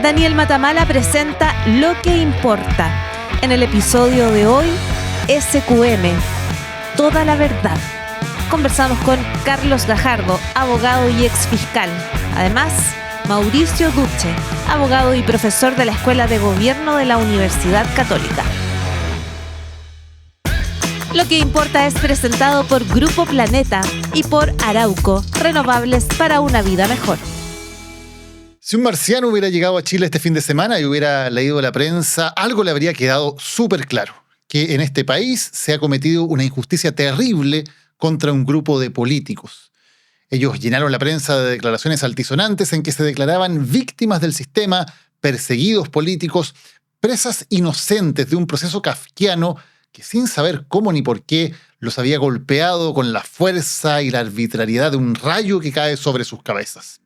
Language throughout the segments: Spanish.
Daniel Matamala presenta Lo que importa. En el episodio de hoy, SQM, toda la verdad. Conversamos con Carlos Gajardo, abogado y exfiscal. Además, Mauricio Duche, abogado y profesor de la Escuela de Gobierno de la Universidad Católica. Lo que importa es presentado por Grupo Planeta y por Arauco, renovables para una vida mejor. Si un marciano hubiera llegado a Chile este fin de semana y hubiera leído la prensa, algo le habría quedado súper claro: que en este país se ha cometido una injusticia terrible contra un grupo de políticos. Ellos llenaron la prensa de declaraciones altisonantes en que se declaraban víctimas del sistema, perseguidos políticos, presas inocentes de un proceso kafkiano que, sin saber cómo ni por qué, los había golpeado con la fuerza y la arbitrariedad de un rayo que cae sobre sus cabezas.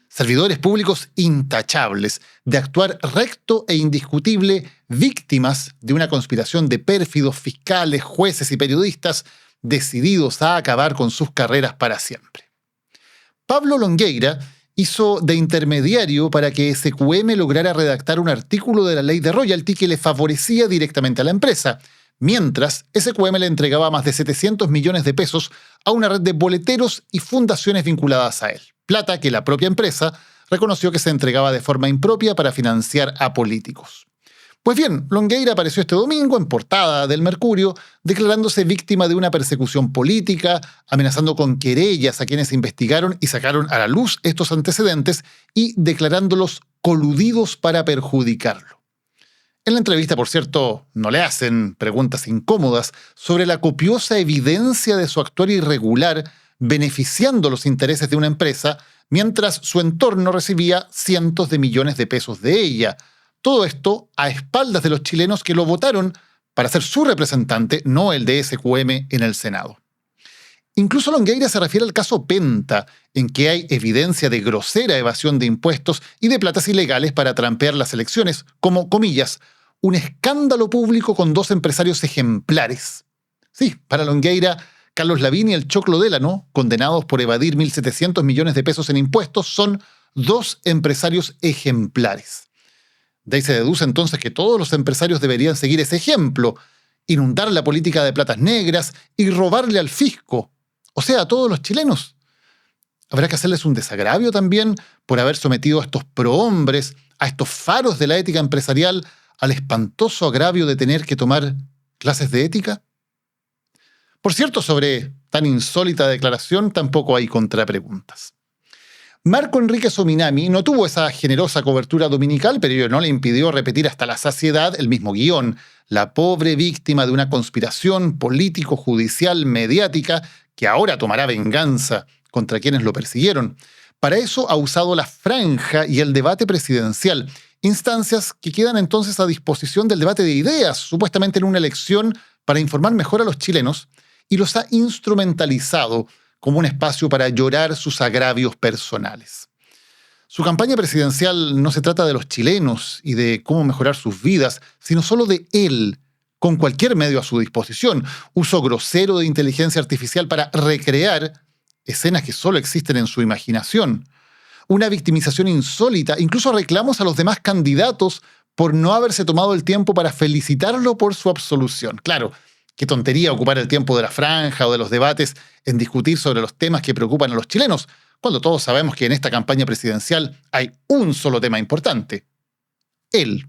Servidores públicos intachables, de actuar recto e indiscutible, víctimas de una conspiración de pérfidos fiscales, jueces y periodistas decididos a acabar con sus carreras para siempre. Pablo Longueira hizo de intermediario para que SQM lograra redactar un artículo de la ley de royalty que le favorecía directamente a la empresa, mientras SQM le entregaba más de 700 millones de pesos a una red de boleteros y fundaciones vinculadas a él. Plata que la propia empresa reconoció que se entregaba de forma impropia para financiar a políticos. Pues bien, Longueira apareció este domingo en portada del Mercurio, declarándose víctima de una persecución política, amenazando con querellas a quienes investigaron y sacaron a la luz estos antecedentes y declarándolos coludidos para perjudicarlo. En la entrevista, por cierto, no le hacen preguntas incómodas sobre la copiosa evidencia de su actuar irregular, beneficiando los intereses de una empresa, mientras su entorno recibía cientos de millones de pesos de ella. Todo esto a espaldas de los chilenos que lo votaron para ser su representante, no el de SQM, en el Senado. Incluso Longueira se refiere al caso Penta, en que hay evidencia de grosera evasión de impuestos y de platas ilegales para trampear las elecciones, como, comillas, un escándalo público con dos empresarios ejemplares. Sí, para Longueira, Carlos Lavín y el Choclo Délano, condenados por evadir 1.700 millones de pesos en impuestos, son dos empresarios ejemplares. De ahí se deduce entonces que todos los empresarios deberían seguir ese ejemplo, inundar la política de platas negras y robarle al fisco, o sea, a todos los chilenos. Habrá que hacerles un desagravio también por haber sometido a estos prohombres, a estos faros de la ética empresarial, al espantoso agravio de tener que tomar clases de ética. Por cierto, sobre tan insólita declaración tampoco hay contrapreguntas. Marco Enrique Sominami no tuvo esa generosa cobertura dominical, pero ello no le impidió repetir hasta la saciedad el mismo guión: la pobre víctima de una conspiración político-judicial mediática que ahora tomará venganza contra quienes lo persiguieron. Para eso ha usado la franja y el debate presidencial, instancias que quedan entonces a disposición del debate de ideas, supuestamente en una elección para informar mejor a los chilenos, y los ha instrumentalizado como un espacio para llorar sus agravios personales. Su campaña presidencial no se trata de los chilenos y de cómo mejorar sus vidas, sino solo de él, con cualquier medio a su disposición. Uso grosero de inteligencia artificial para recrear escenas que solo existen en su imaginación. Una victimización insólita, incluso reclamos a los demás candidatos por no haberse tomado el tiempo para felicitarlo por su absolución. Claro, qué tontería ocupar el tiempo de la franja o de los debates en discutir sobre los temas que preocupan a los chilenos, cuando todos sabemos que en esta campaña presidencial hay un solo tema importante: él.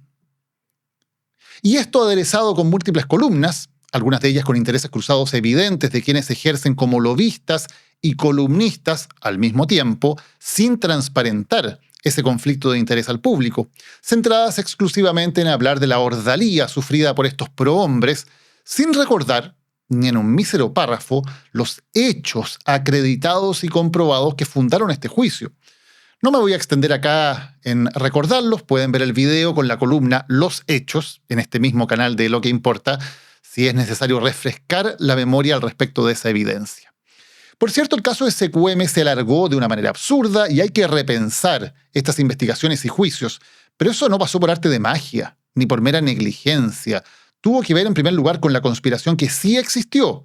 Y esto aderezado con múltiples columnas, algunas de ellas con intereses cruzados evidentes de quienes ejercen como lobistas y columnistas al mismo tiempo, sin transparentar ese conflicto de interés al público, centradas exclusivamente en hablar de la ordalía sufrida por estos prohombres, sin recordar, ni en un mísero párrafo, los hechos acreditados y comprobados que fundaron este juicio. No me voy a extender acá en recordarlos, pueden ver el video con la columna Los Hechos en este mismo canal de Lo que Importa, si es necesario refrescar la memoria al respecto de esa evidencia. Por cierto, el caso de SQM se alargó de una manera absurda y hay que repensar estas investigaciones y juicios, pero eso no pasó por arte de magia, ni por mera negligencia. Tuvo que ver en primer lugar con la conspiración que sí existió,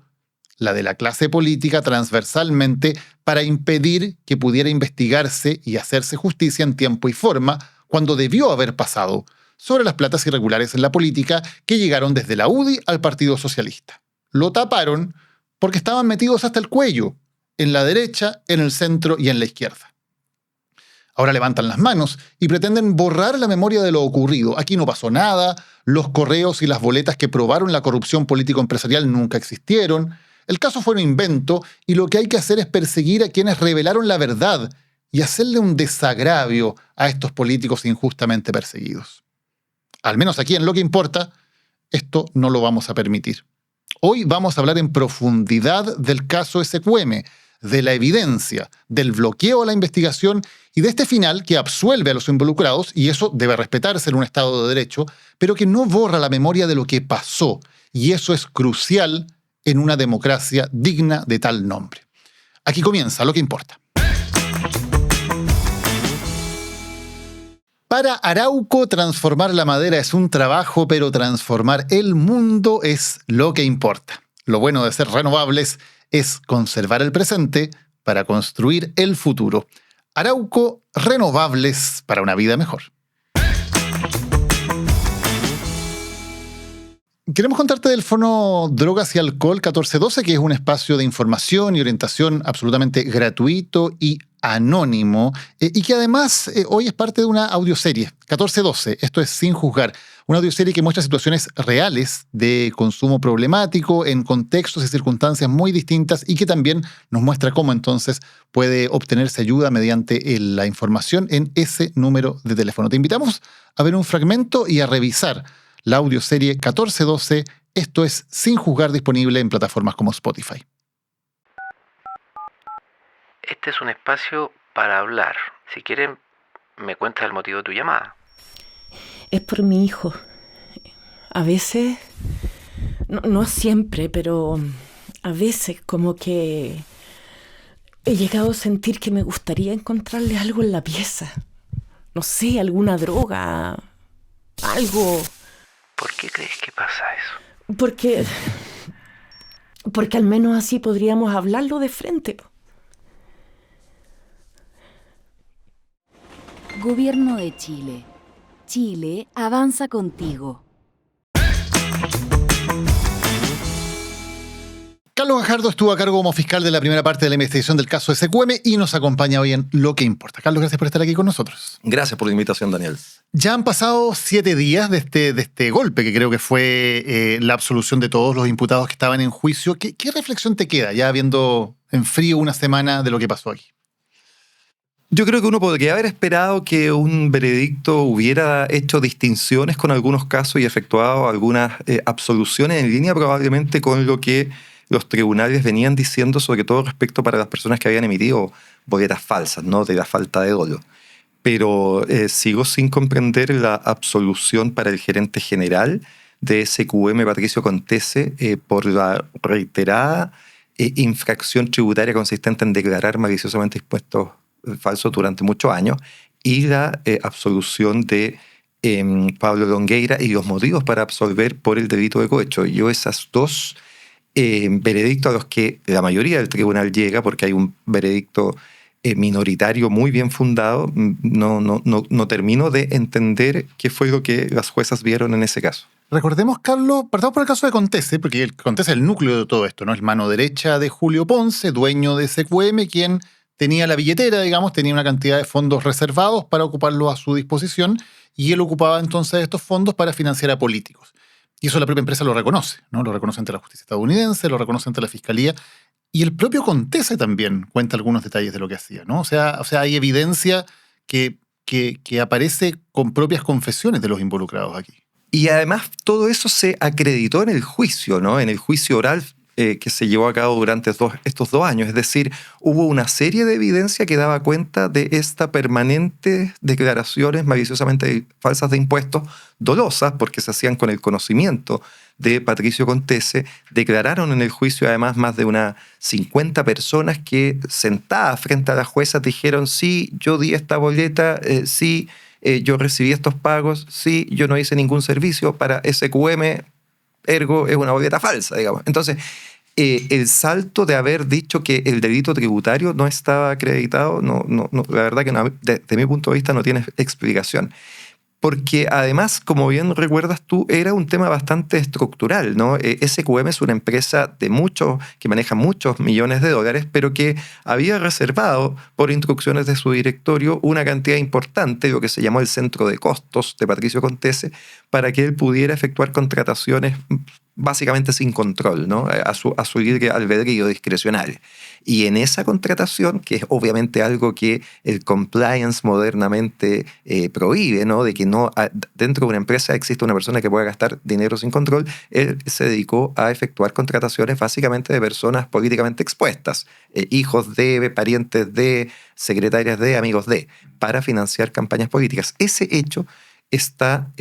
la de la clase política transversalmente, para impedir que pudiera investigarse y hacerse justicia en tiempo y forma, cuando debió haber pasado, sobre las platas irregulares en la política que llegaron desde la UDI al Partido Socialista. Lo taparon porque estaban metidos hasta el cuello, en la derecha, en el centro y en la izquierda. Ahora levantan las manos y pretenden borrar la memoria de lo ocurrido. Aquí no pasó nada, los correos y las boletas que probaron la corrupción político-empresarial nunca existieron, el caso fue un invento y lo que hay que hacer es perseguir a quienes revelaron la verdad y hacerle un desagravio a estos políticos injustamente perseguidos. Al menos aquí en Lo que Importa, esto no lo vamos a permitir. Hoy vamos a hablar en profundidad del caso SQM, de la evidencia, del bloqueo a la investigación y de este final que absuelve a los involucrados, y eso debe respetarse en un Estado de Derecho, pero que no borra la memoria de lo que pasó, y eso es crucial en una democracia digna de tal nombre. Aquí comienza Lo que Importa. Para Arauco, transformar la madera es un trabajo, pero transformar el mundo es lo que importa. Lo bueno de ser renovables es conservar el presente para construir el futuro. Arauco, renovables para una vida mejor. Queremos contarte del Fono Drogas y Alcohol 1412, que es un espacio de información y orientación absolutamente gratuito y anónimo, y que además hoy es parte de una audioserie, 1412, esto es Sin Juzgar, una audioserie que muestra situaciones reales de consumo problemático en contextos y circunstancias muy distintas y que también nos muestra cómo entonces puede obtenerse ayuda mediante la información en ese número de teléfono. Te invitamos a ver un fragmento y a revisar la audioserie 1412, esto es Sin Juzgar, disponible en plataformas como Spotify. Este es un espacio para hablar. Si quieren, me cuentas el motivo de tu llamada. Es por mi hijo. A veces, no siempre, pero a veces como que he llegado a sentir que me gustaría encontrarle algo en la pieza. No sé, alguna droga, algo. ¿Por qué crees que pasa eso? Porque al menos así podríamos hablarlo de frente. Gobierno de Chile. Chile avanza contigo. Carlos Gajardo estuvo a cargo como fiscal de la primera parte de la investigación del caso SQM y nos acompaña hoy en Lo que Importa. Carlos, gracias por estar aquí con nosotros. Gracias por la invitación, Daniel. Ya han pasado 7 días de este golpe, que creo que fue la absolución de todos los imputados que estaban en juicio. ¿Qué reflexión te queda, ya viendo en frío una semana de lo que pasó aquí? Yo creo que uno podría haber esperado que un veredicto hubiera hecho distinciones con algunos casos y efectuado algunas absoluciones en línea probablemente con lo que los tribunales venían diciendo, sobre todo respecto para las personas que habían emitido boletas falsas, ¿no? De la falta de dolo. Pero sigo sin comprender la absolución para el gerente general de SQM, Patricio Contese, por la reiterada infracción tributaria consistente en declarar maliciosamente impuestos falsos durante muchos años, y la absolución de Pablo Longueira y los motivos para absolver por el delito de cohecho. Yo esas dos veredictos a los que la mayoría del tribunal llega, porque hay un veredicto minoritario muy bien fundado, no termino de entender qué fue lo que las juezas vieron en ese caso. Recordemos, Carlos, partamos por el caso de Contese, porque Contese es el núcleo de todo esto, ¿no? Es mano derecha de Julio Ponce, dueño de SQM, quien tenía la billetera, digamos, tenía una cantidad de fondos reservados para ocuparlos a su disposición, y él ocupaba entonces estos fondos para financiar a políticos. Y eso la propia empresa lo reconoce, ¿no? Lo reconoce ante la justicia estadounidense, lo reconoce ante la fiscalía, y el propio Contese también cuenta algunos detalles de lo que hacía, ¿no? O sea, hay evidencia que aparece con propias confesiones de los involucrados aquí. Y además todo eso se acreditó en el juicio, ¿no? En el juicio oral que se llevó a cabo durante estos 2 años. Es decir, hubo una serie de evidencia que daba cuenta de esta permanente declaraciones maliciosamente falsas de impuestos, dolosas, porque se hacían con el conocimiento de Patricio Contese. Declararon en el juicio además más de unas 50 personas que, sentadas frente a la jueza, dijeron: sí, yo di esta boleta, sí, yo recibí estos pagos, sí, yo no hice ningún servicio para SQM, ergo es una boleta falsa, digamos. Entonces, El salto de haber dicho que el delito tributario no estaba acreditado, la verdad que desde mi punto de vista no tiene explicación. Porque además, como bien recuerdas tú, era un tema bastante estructural, ¿no? SQM es una empresa que maneja muchos millones de dólares, pero que había reservado por instrucciones de su directorio una cantidad importante, lo que se llamó el centro de costos de Patricio Contese, para que él pudiera efectuar contrataciones básicamente sin control, ¿no? A su libre albedrío discrecional. Y en esa contratación, que es obviamente algo que el compliance modernamente prohíbe, ¿no? De que dentro de una empresa existe una persona que pueda gastar dinero sin control, él se dedicó a efectuar contrataciones básicamente de personas políticamente expuestas, hijos de, parientes de, secretarias de, amigos de, para financiar campañas políticas. Ese hecho está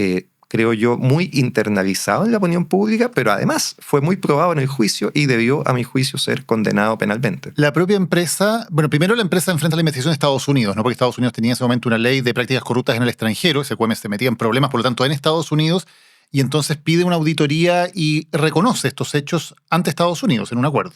creo yo, muy internalizado en la opinión pública, pero además fue muy probado en el juicio y debió, a mi juicio, ser condenado penalmente. La propia empresa, primero la empresa enfrenta la investigación de Estados Unidos, ¿no? Porque Estados Unidos tenía en ese momento una ley de prácticas corruptas en el extranjero, SQM se metía en problemas, por lo tanto, en Estados Unidos, y entonces pide una auditoría y reconoce estos hechos ante Estados Unidos en un acuerdo.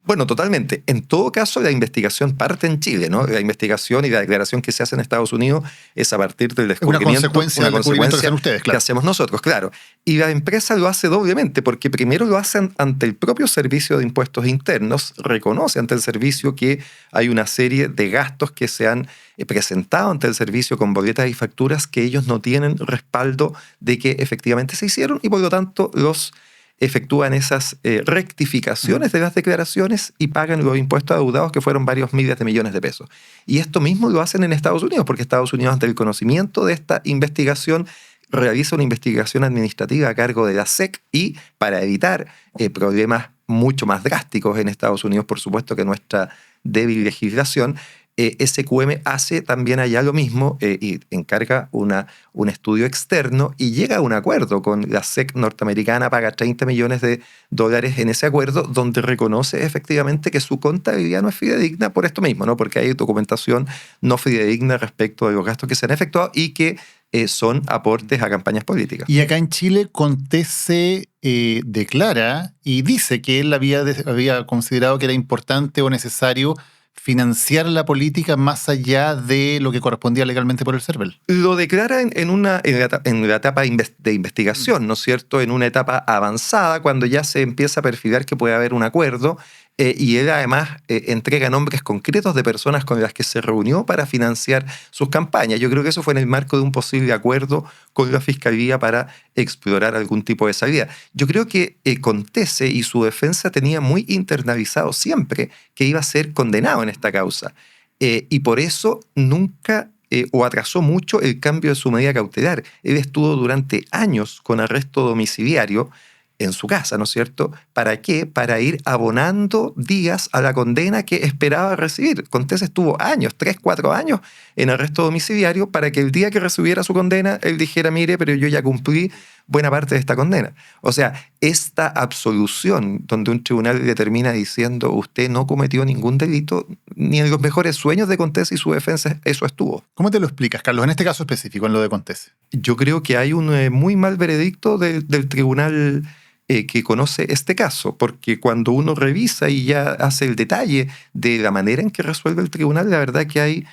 Bueno, totalmente. En todo caso, la investigación parte en Chile, ¿no? La investigación y la declaración que se hace en Estados Unidos es a partir del descubrimiento. Una consecuencia del descubrimiento que hacen ustedes, claro. Que hacemos nosotros, claro. Y la empresa lo hace doblemente, porque primero lo hacen ante el propio Servicio de Impuestos Internos, reconoce ante el servicio que hay una serie de gastos que se han presentado ante el servicio con boletas y facturas que ellos no tienen respaldo de que efectivamente se hicieron y por lo tanto los efectúan esas rectificaciones de las declaraciones y pagan los impuestos adeudados, que fueron varios miles de millones de pesos. Y esto mismo lo hacen en Estados Unidos, porque Estados Unidos, ante el conocimiento de esta investigación, realiza una investigación administrativa a cargo de la SEC y para evitar problemas mucho más drásticos en Estados Unidos, por supuesto, que nuestra débil legislación, SQM hace también allá lo mismo y encarga un estudio externo y llega a un acuerdo con la SEC norteamericana, paga $30 millones en ese acuerdo, donde reconoce efectivamente que su contabilidad no es fidedigna por esto mismo, ¿no? Porque hay documentación no fidedigna respecto de los gastos que se han efectuado y que son aportes a campañas políticas. Y acá en Chile, Contese declara y dice que él había considerado que era importante o necesario financiar la política más allá de lo que correspondía legalmente por el CERVEL. Lo declara en la etapa de investigación, ¿no es cierto? En una etapa avanzada, cuando ya se empieza a perfilar que puede haber un acuerdo, y él además entrega nombres concretos de personas con las que se reunió para financiar sus campañas. Yo creo que eso fue en el marco de un posible acuerdo con la Fiscalía para explorar algún tipo de salida. Yo creo que Contese y su defensa tenía muy internalizado siempre que iba a ser condenado en esta causa. Y por eso nunca o atrasó mucho el cambio de su medida cautelar. Él estuvo durante años con arresto domiciliario en su casa, ¿no es cierto? ¿Para qué? Para ir abonando días a la condena que esperaba recibir. Contese estuvo 3, 4 años en arresto domiciliario para que el día que recibiera su condena, él dijera, mire, pero yo ya cumplí buena parte de esta condena. O sea, esta absolución donde un tribunal le termina diciendo usted no cometió ningún delito, ni en los mejores sueños de Contese y su defensa eso estuvo. ¿Cómo te lo explicas, Carlos, en este caso específico, en lo de Contese? Yo creo que hay un muy mal veredicto del tribunal que conoce este caso, porque cuando uno revisa y ya hace el detalle de la manera en que resuelve el tribunal, la verdad que hay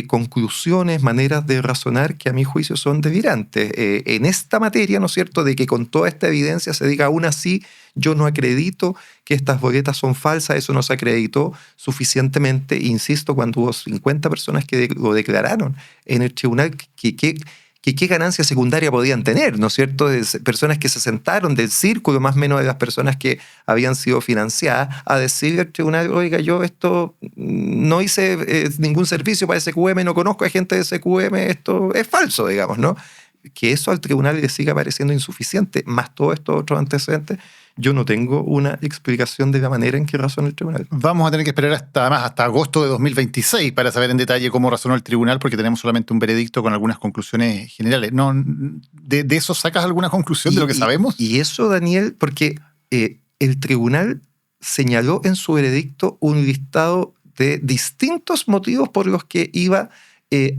conclusiones, maneras de razonar que a mi juicio son delirantes. En esta materia, ¿no es cierto?, de que con toda esta evidencia se diga aún así, yo no acredito que estas boletas son falsas, eso no se acreditó suficientemente, insisto, cuando hubo 50 personas que lo declararon en el tribunal, qué ganancia secundaria podían tener, ¿no es cierto? De personas que se sentaron del círculo más o menos de las personas que habían sido financiadas a decirle al tribunal, oiga, yo esto no hice ningún servicio para SQM, no conozco a gente de SQM, esto es falso, digamos, ¿no? Que eso al tribunal le siga pareciendo insuficiente, más todos estos otros antecedentes, yo no tengo una explicación de la manera en que razona el tribunal. Vamos a tener que esperar hasta agosto de 2026 para saber en detalle cómo razonó el tribunal, porque tenemos solamente un veredicto con algunas conclusiones generales. ¿No, de eso sacas alguna conclusión de lo que sabemos? Y eso, Daniel, porque el tribunal señaló en su veredicto un listado de distintos motivos por los que iba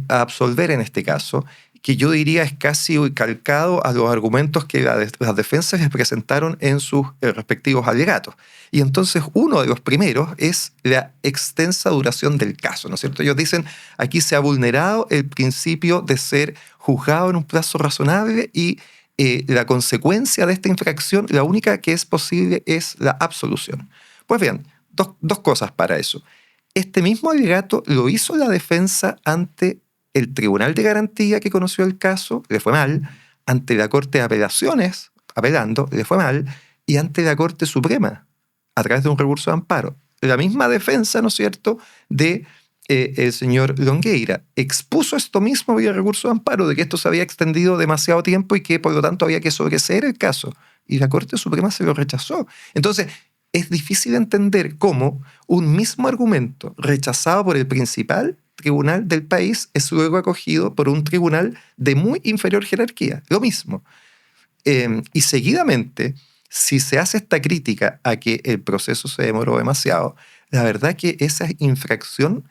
a absolver en este caso, que yo diría es casi calcado a los argumentos que las defensas les presentaron en sus respectivos alegatos. Y entonces uno de los primeros es la extensa duración del caso, ¿no es cierto? Ellos dicen, aquí se ha vulnerado el principio de ser juzgado en un plazo razonable y la consecuencia de esta infracción, la única que es posible es la absolución. Pues bien, dos cosas para eso. Este mismo alegato lo hizo la defensa ante el Tribunal de Garantía que conoció el caso, le fue mal, ante la Corte de Apelaciones, apelando, le fue mal, y ante la Corte Suprema, a través de un recurso de amparo. La misma defensa, ¿no es cierto?, de el señor Longueira expuso esto mismo vía recurso de amparo, de que esto se había extendido demasiado tiempo y que por lo tanto había que sobreseer el caso. Y la Corte Suprema se lo rechazó. Entonces, es difícil entender cómo un mismo argumento rechazado por el principal tribunal del país es luego acogido por un tribunal de muy inferior jerarquía. Lo mismo. Y seguidamente, si se hace esta crítica a que el proceso se demoró demasiado, la verdad que esa infracción,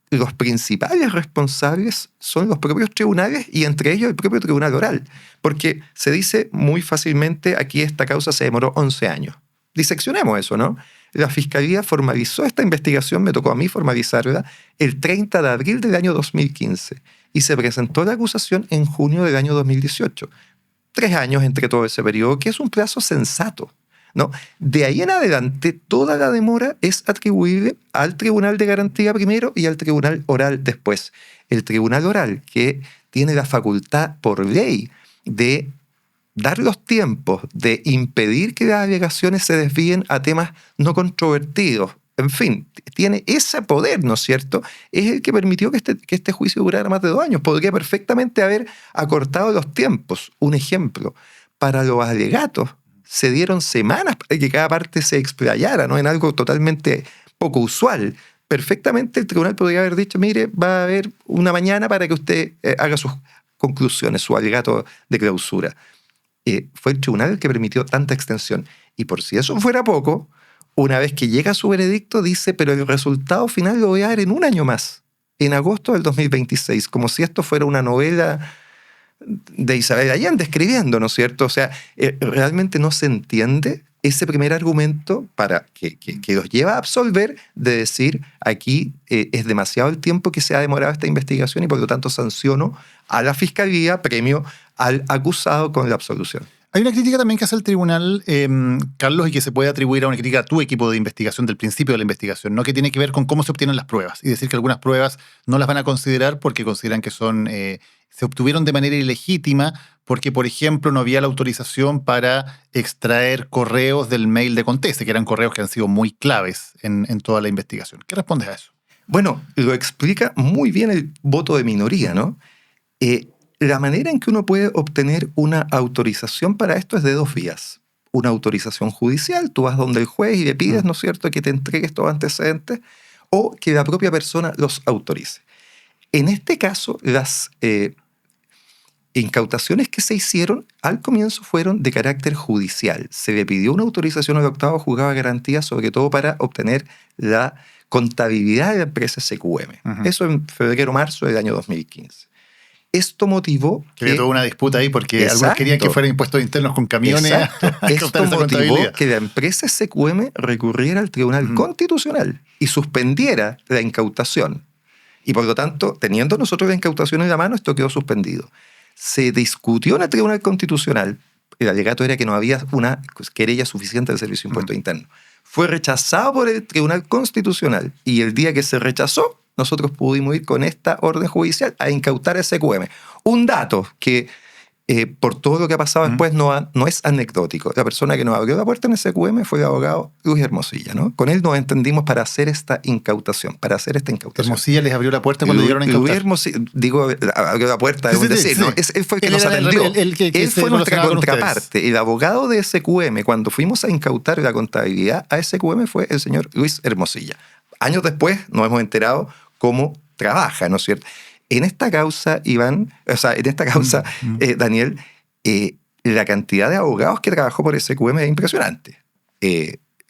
los principales responsables son los propios tribunales y entre ellos el propio tribunal oral. Porque se dice muy fácilmente, aquí esta causa se demoró 11 años. Diseccionemos eso, ¿no? La Fiscalía formalizó esta investigación, me tocó a mí formalizarla, el 30 de abril del año 2015 y se presentó la acusación en junio del año 2018. 3 años entre todo ese periodo, que es un plazo sensato, ¿no? De ahí en adelante, toda la demora es atribuible al Tribunal de Garantía primero y al Tribunal Oral después. El Tribunal Oral, que tiene la facultad por ley de dar los tiempos, de impedir que las alegaciones se desvíen a temas no controvertidos. En fin, tiene ese poder, ¿no es cierto? Es el que permitió que este juicio durara más de 2 años. Podría perfectamente haber acortado los tiempos. Un ejemplo, para los alegatos se dieron semanas para que cada parte se explayara, ¿no? En algo totalmente poco usual. Perfectamente el tribunal podría haber dicho, mire, va a haber una mañana para que usted haga sus conclusiones, su alegato de clausura. Fue el tribunal el que permitió tanta extensión. Y por si eso fuera poco, una vez que llega su veredicto, dice, pero el resultado final lo voy a dar en 1 año más, en agosto del 2026, como si esto fuera una novela de Isabel Allende escribiendo, ¿no es cierto? O sea, realmente no se entiende ese primer argumento para que los lleva a absolver de decir, aquí es demasiado el tiempo que se ha demorado esta investigación y por lo tanto sanciono a la Fiscalía, premio al acusado con la absolución. Hay una crítica también que hace el tribunal, Carlos, y que se puede atribuir a una crítica a tu equipo de investigación del principio de la investigación, ¿no? Que tiene que ver con cómo se obtienen las pruebas y decir que algunas pruebas no las van a considerar porque consideran que se obtuvieron de manera ilegítima porque, por ejemplo, no había la autorización para extraer correos del mail de Contese, que eran correos que han sido muy claves en toda la investigación. ¿Qué respondes a eso? Bueno, lo explica muy bien el voto de minoría, ¿no? La manera en que uno puede obtener una autorización para esto es de 2 vías. Una autorización judicial, tú vas donde el juez y le pides, ¿no es cierto?, que te entregue estos antecedentes, o que la propia persona los autorice. En este caso, las incautaciones que se hicieron al comienzo fueron de carácter judicial. Se le pidió una autorización al 8º Juzgado de Garantía, sobre todo para obtener la contabilidad de la empresa SQM. Eso en febrero-marzo del año 2015. Esto motivó que había toda una disputa ahí porque algunos querían que fueran impuestos internos con camiones. Esto motivó que la empresa SQM recurriera al Tribunal Constitucional y suspendiera la incautación. Y por lo tanto, teniendo nosotros la incautación en la mano, esto quedó suspendido. Se discutió en el Tribunal Constitucional. El alegato era que no había una querella suficiente del Servicio de Impuestos Internos. Fue rechazado por el Tribunal Constitucional y el día que se rechazó, nosotros pudimos ir con esta orden judicial a incautar a SQM. Un dato que, por todo lo que ha pasado después, no es anecdótico. La persona que nos abrió la puerta en SQM fue el abogado Luis Hermosilla, ¿no? Con él nos entendimos para hacer esta incautación, Hermosilla les abrió la puerta cuando llegaron a incautar. Luis Hermosilla, abrió la puerta, es decir, ¿no? Él fue el que nos atendió. Él fue nuestra contraparte. El abogado de SQM, cuando fuimos a incautar la contabilidad a SQM, fue el señor Luis Hermosilla. Años después nos hemos enterado cómo trabaja, ¿no es cierto? En esta causa, Daniel, la cantidad de abogados que trabajó por SQM es impresionante.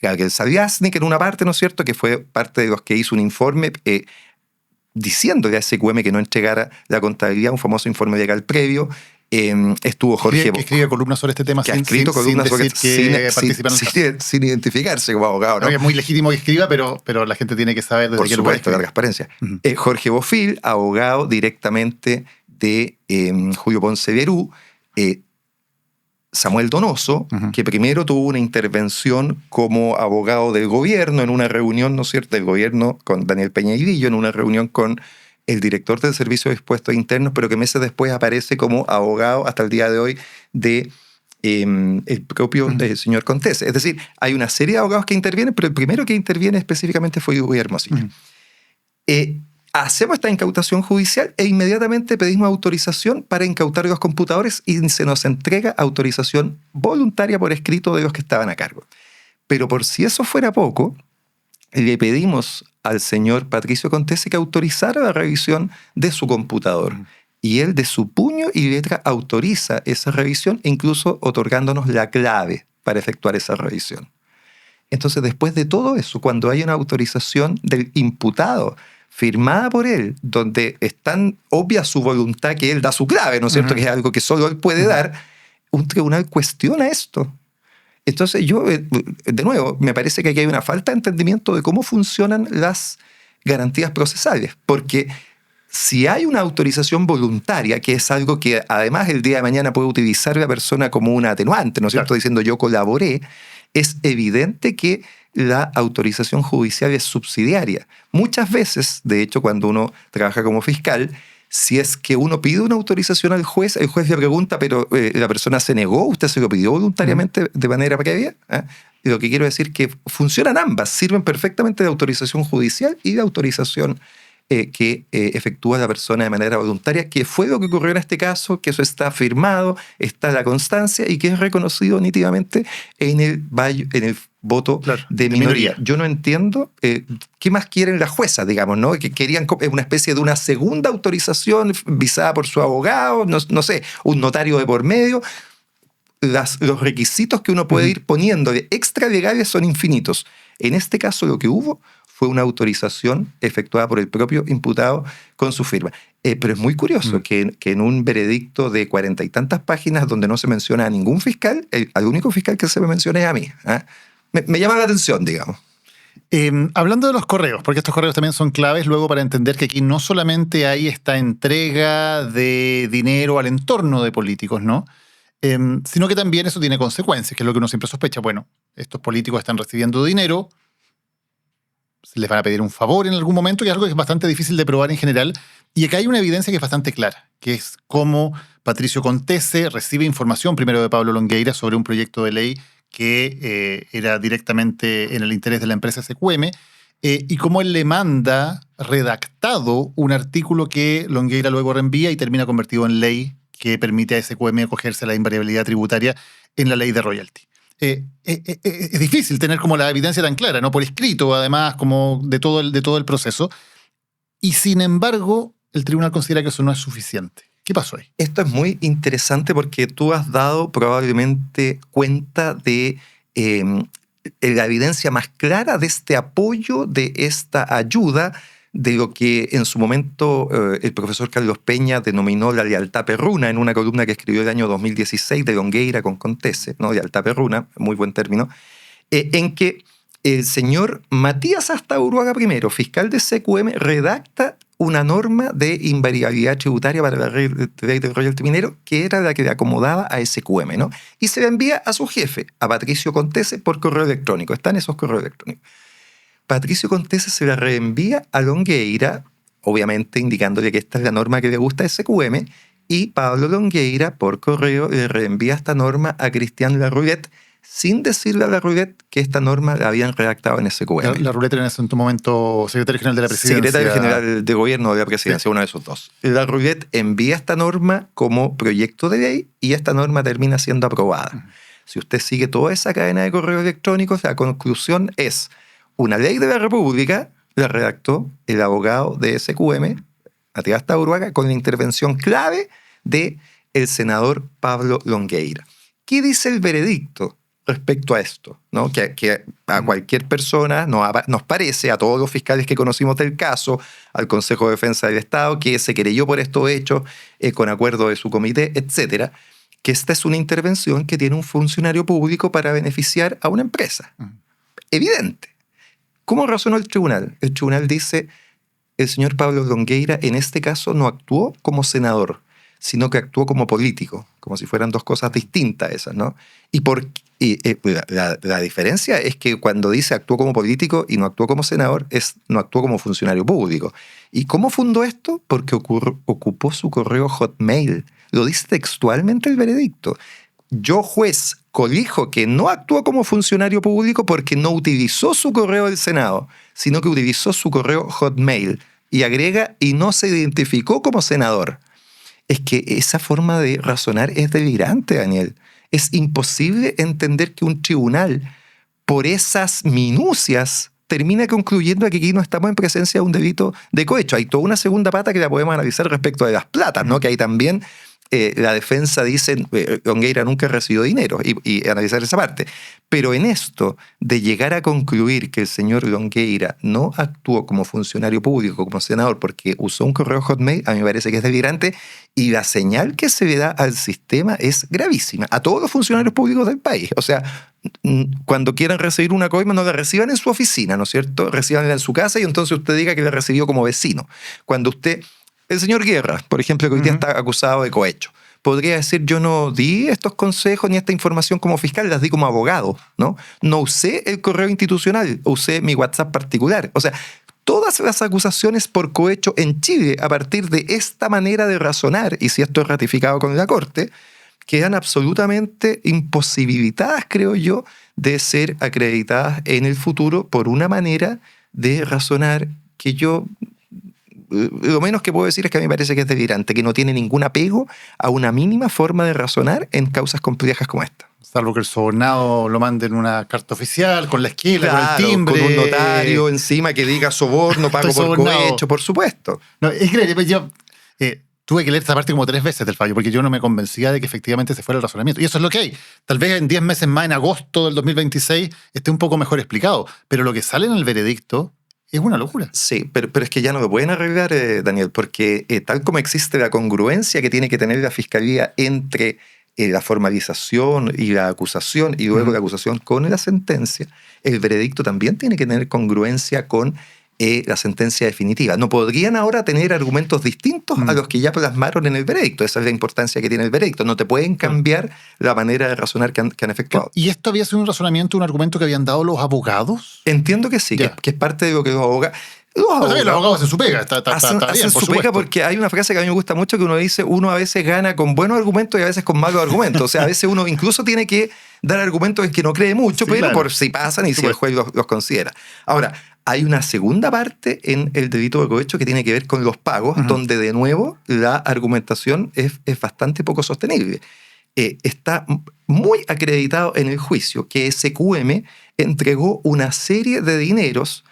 Gabriel Saviasnik, en una parte, ¿no es cierto?, que fue parte de los que hizo un informe diciéndole a SQM que no entregara la contabilidad, un famoso informe legal previo. Estuvo Jorge... Que escribe columnas sobre este tema que ha escrito columnas sobre sin identificarse como abogado, ¿no? Es muy legítimo que escriba, pero la gente tiene que saber desde qué lugar escribe. La transparencia. Jorge Bofill, abogado directamente de Julio Ponce Lerú, Samuel Donoso, que primero tuvo una intervención como abogado del gobierno en una reunión, ¿no es cierto?, del gobierno con Daniel Peña Grillo, en una reunión con el director del Servicio de Expuestos Internos, pero que meses después aparece como abogado hasta el día de hoy de el propio señor Contese. Es decir, hay una serie de abogados que intervienen, pero el primero que interviene específicamente fue Guillermo Silla. Hacemos esta incautación judicial e inmediatamente pedimos autorización para incautar los computadores y se nos entrega autorización voluntaria por escrito de los que estaban a cargo. Pero por si eso fuera poco, le pedimos al señor Patricio Contese que autorizara la revisión de su computador. Y él de su puño y letra autoriza esa revisión, incluso otorgándonos la clave para efectuar esa revisión. Entonces, después de todo eso, cuando hay una autorización del imputado firmada por él, donde es tan obvia su voluntad que él da su clave, ¿no es cierto?, que es algo que solo él puede dar, un tribunal cuestiona esto. Entonces yo, de nuevo, me parece que aquí hay una falta de entendimiento de cómo funcionan las garantías procesales, porque si hay una autorización voluntaria, que es algo que además el día de mañana puede utilizar la persona como un atenuante, ¿no es cierto?, diciendo yo colaboré, es evidente que la autorización judicial es subsidiaria. Muchas veces, de hecho, cuando uno trabaja como fiscal, si es que uno pide una autorización al juez, el juez le pregunta, pero la persona se negó, usted se lo pidió voluntariamente de manera previa. Y lo que quiero decir es que funcionan ambas, sirven perfectamente de autorización judicial y de autorización que efectúa la persona de manera voluntaria, que fue lo que ocurrió en este caso, que eso está firmado, está la constancia y que es reconocido nítidamente en el voto de minoría. Yo no entiendo qué más quieren las juezas, digamos, ¿no? Que querían una especie de una segunda autorización visada por su abogado, no sé, un notario de por medio. Los requisitos que uno puede ir poniendo de extralegales son infinitos. En este caso lo que hubo fue una autorización efectuada por el propio imputado con su firma. Pero es muy curioso que en un veredicto de 40 y tantas páginas donde no se menciona a ningún fiscal, al único fiscal que se me menciona es a mí. Me llama la atención, digamos. Hablando de los correos, porque estos correos también son claves luego para entender que aquí no solamente hay esta entrega de dinero al entorno de políticos, ¿no? Sino que también eso tiene consecuencias, que es lo que uno siempre sospecha. Bueno, estos políticos están recibiendo dinero, les van a pedir un favor en algún momento, que es algo que es bastante difícil de probar en general. Y acá hay una evidencia que es bastante clara, que es cómo Patricio Contese recibe información primero de Pablo Longueira sobre un proyecto de ley que era directamente en el interés de la empresa SQM, y cómo él le manda redactado un artículo que Longueira luego reenvía y termina convertido en ley que permite a SQM acogerse a la invariabilidad tributaria en la ley de royalty. Es difícil tener como la evidencia tan clara, ¿no? Por escrito, además, como de todo el proceso. Y sin embargo, el tribunal considera que eso no es suficiente. ¿Qué pasó ahí? Esto es muy interesante porque tú has dado probablemente cuenta de la evidencia más clara de este apoyo, de esta ayuda, de lo que en su momento el profesor Carlos Peña denominó la lealtad perruna en una columna que escribió el año 2016 de Longueira con Contese, ¿no? Lealtad perruna, muy buen término, en que el señor Matías Astaburuaga I, fiscal de SQM, redacta una norma de invariabilidad tributaria para la ley del royalty minero que era la que le acomodaba a SQM, ¿no? Y se la envía a su jefe, a Patricio Contese, por correo electrónico. Están esos correos electrónicos. Patricio Contese se la reenvía a Longueira, obviamente indicándole que esta es la norma que le gusta a SQM, y Pablo Longueira, por correo, le reenvía esta norma a Cristian Larroulet, sin decirle a Larroulet que esta norma la habían redactado en SQM. Larroulet era en ese momento secretario general de la presidencia. Secretario general de gobierno de la presidencia, sí. Uno de esos dos. Larroulet envía esta norma como proyecto de ley y esta norma termina siendo aprobada. Si usted sigue toda esa cadena de correos electrónicos, la conclusión es: una ley de la República la redactó el abogado de SQM, Matías Astaburuaga, con la intervención clave del senador Pablo Longueira. ¿Qué dice el veredicto? respecto a esto, ¿no? Que a cualquier persona nos parece, a todos los fiscales que conocimos del caso, al Consejo de Defensa del Estado, que se querelló por estos hechos con acuerdo de su comité, etcétera, que esta es una intervención que tiene un funcionario público para beneficiar a una empresa. Evidente. ¿Cómo razonó el tribunal? El tribunal dice, el señor Pablo Longueira en este caso no actuó como senador, sino que actuó como político, como si fueran dos cosas distintas esas, ¿no? Y la diferencia es que cuando dice actuó como político y no actuó como senador, no actuó como funcionario público. ¿Y cómo fundó esto? Porque ocupó su correo Hotmail. Lo dice textualmente el veredicto. Yo, juez, colijo que no actuó como funcionario público porque no utilizó su correo del Senado, sino que utilizó su correo Hotmail. Y agrega, y no se identificó como senador. Es que esa forma de razonar es delirante, Daniel. Es imposible entender que un tribunal, por esas minucias, termina concluyendo que aquí no estamos en presencia de un delito de cohecho. Hay toda una segunda pata que la podemos analizar respecto de las platas, ¿no? Que ahí también la defensa dice Longueira nunca recibió dinero y analizar esa parte. Pero en esto de llegar a concluir que el señor Longueira no actuó como funcionario público, como senador, porque usó un correo Hotmail, a mí me parece que es delirante, y la señal que se le da al sistema es gravísima, a todos los funcionarios públicos del país. O sea, cuando quieran recibir una coima, no la reciban en su oficina, ¿no es cierto? Recíbanla en su casa y entonces usted diga que la recibió como vecino. Cuando usted... El señor Guerra, por ejemplo, que hoy día está acusado de cohecho, podría decir, yo no di estos consejos ni esta información como fiscal, las di como abogado, ¿no? No usé el correo institucional, usé mi WhatsApp particular. O sea, todas las acusaciones por cohecho en Chile, a partir de esta manera de razonar, y si esto es ratificado con la Corte, quedan absolutamente imposibilitadas, creo yo, de ser acreditadas en el futuro por una manera de razonar que yo... Lo menos que puedo decir es que a mí me parece que es delirante, que no tiene ningún apego a una mínima forma de razonar en causas complejas como esta. Salvo que el sobornado lo mande en una carta oficial, con la esquila, claro, con el timbre. Con un notario encima que diga soborno, pago por cohecho, por supuesto. No, es que yo tuve que leer esta parte como 3 veces del fallo, porque yo no me convencía de que efectivamente se fuera el razonamiento. Y eso es lo que hay. Tal vez en 10 meses más, en agosto del 2026, esté un poco mejor explicado. Pero lo que sale en el veredicto es una locura. Sí, pero es que ya no lo pueden arreglar, Daniel, porque tal como existe la congruencia que tiene que tener la Fiscalía entre la formalización y la acusación, y luego la acusación con la sentencia, el veredicto también tiene que tener congruencia con la sentencia definitiva. No podrían ahora tener argumentos distintos a los que ya plasmaron en el veredicto. Esa es la importancia que tiene el veredicto. No te pueden cambiar la manera de razonar que han efectuado. ¿Y esto había sido un razonamiento, un argumento que habían dado los abogados? Entiendo que sí, que es parte de lo que los abogados... Los abogados hacen su pega, está bien, por su pega, porque hay una frase que a mí me gusta mucho que uno dice, uno a veces gana con buenos argumentos y a veces con malos argumentos. O sea, a veces uno incluso tiene que dar argumentos en que no cree mucho, sí, pero claro, por si pasan y si el juez los considera. Ahora, hay una segunda parte en el delito de cohecho que tiene que ver con los pagos, donde de nuevo la argumentación es bastante poco sostenible. Está muy acreditado en el juicio que SQM entregó una serie de dineros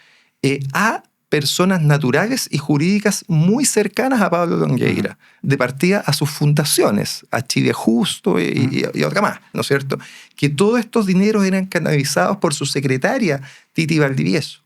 a personas naturales y jurídicas muy cercanas a Pablo Longueira, de partida a sus fundaciones, a Chile Justo y otra más, ¿no es cierto? Que todos estos dineros eran canalizados por su secretaria, Titi Valdivieso.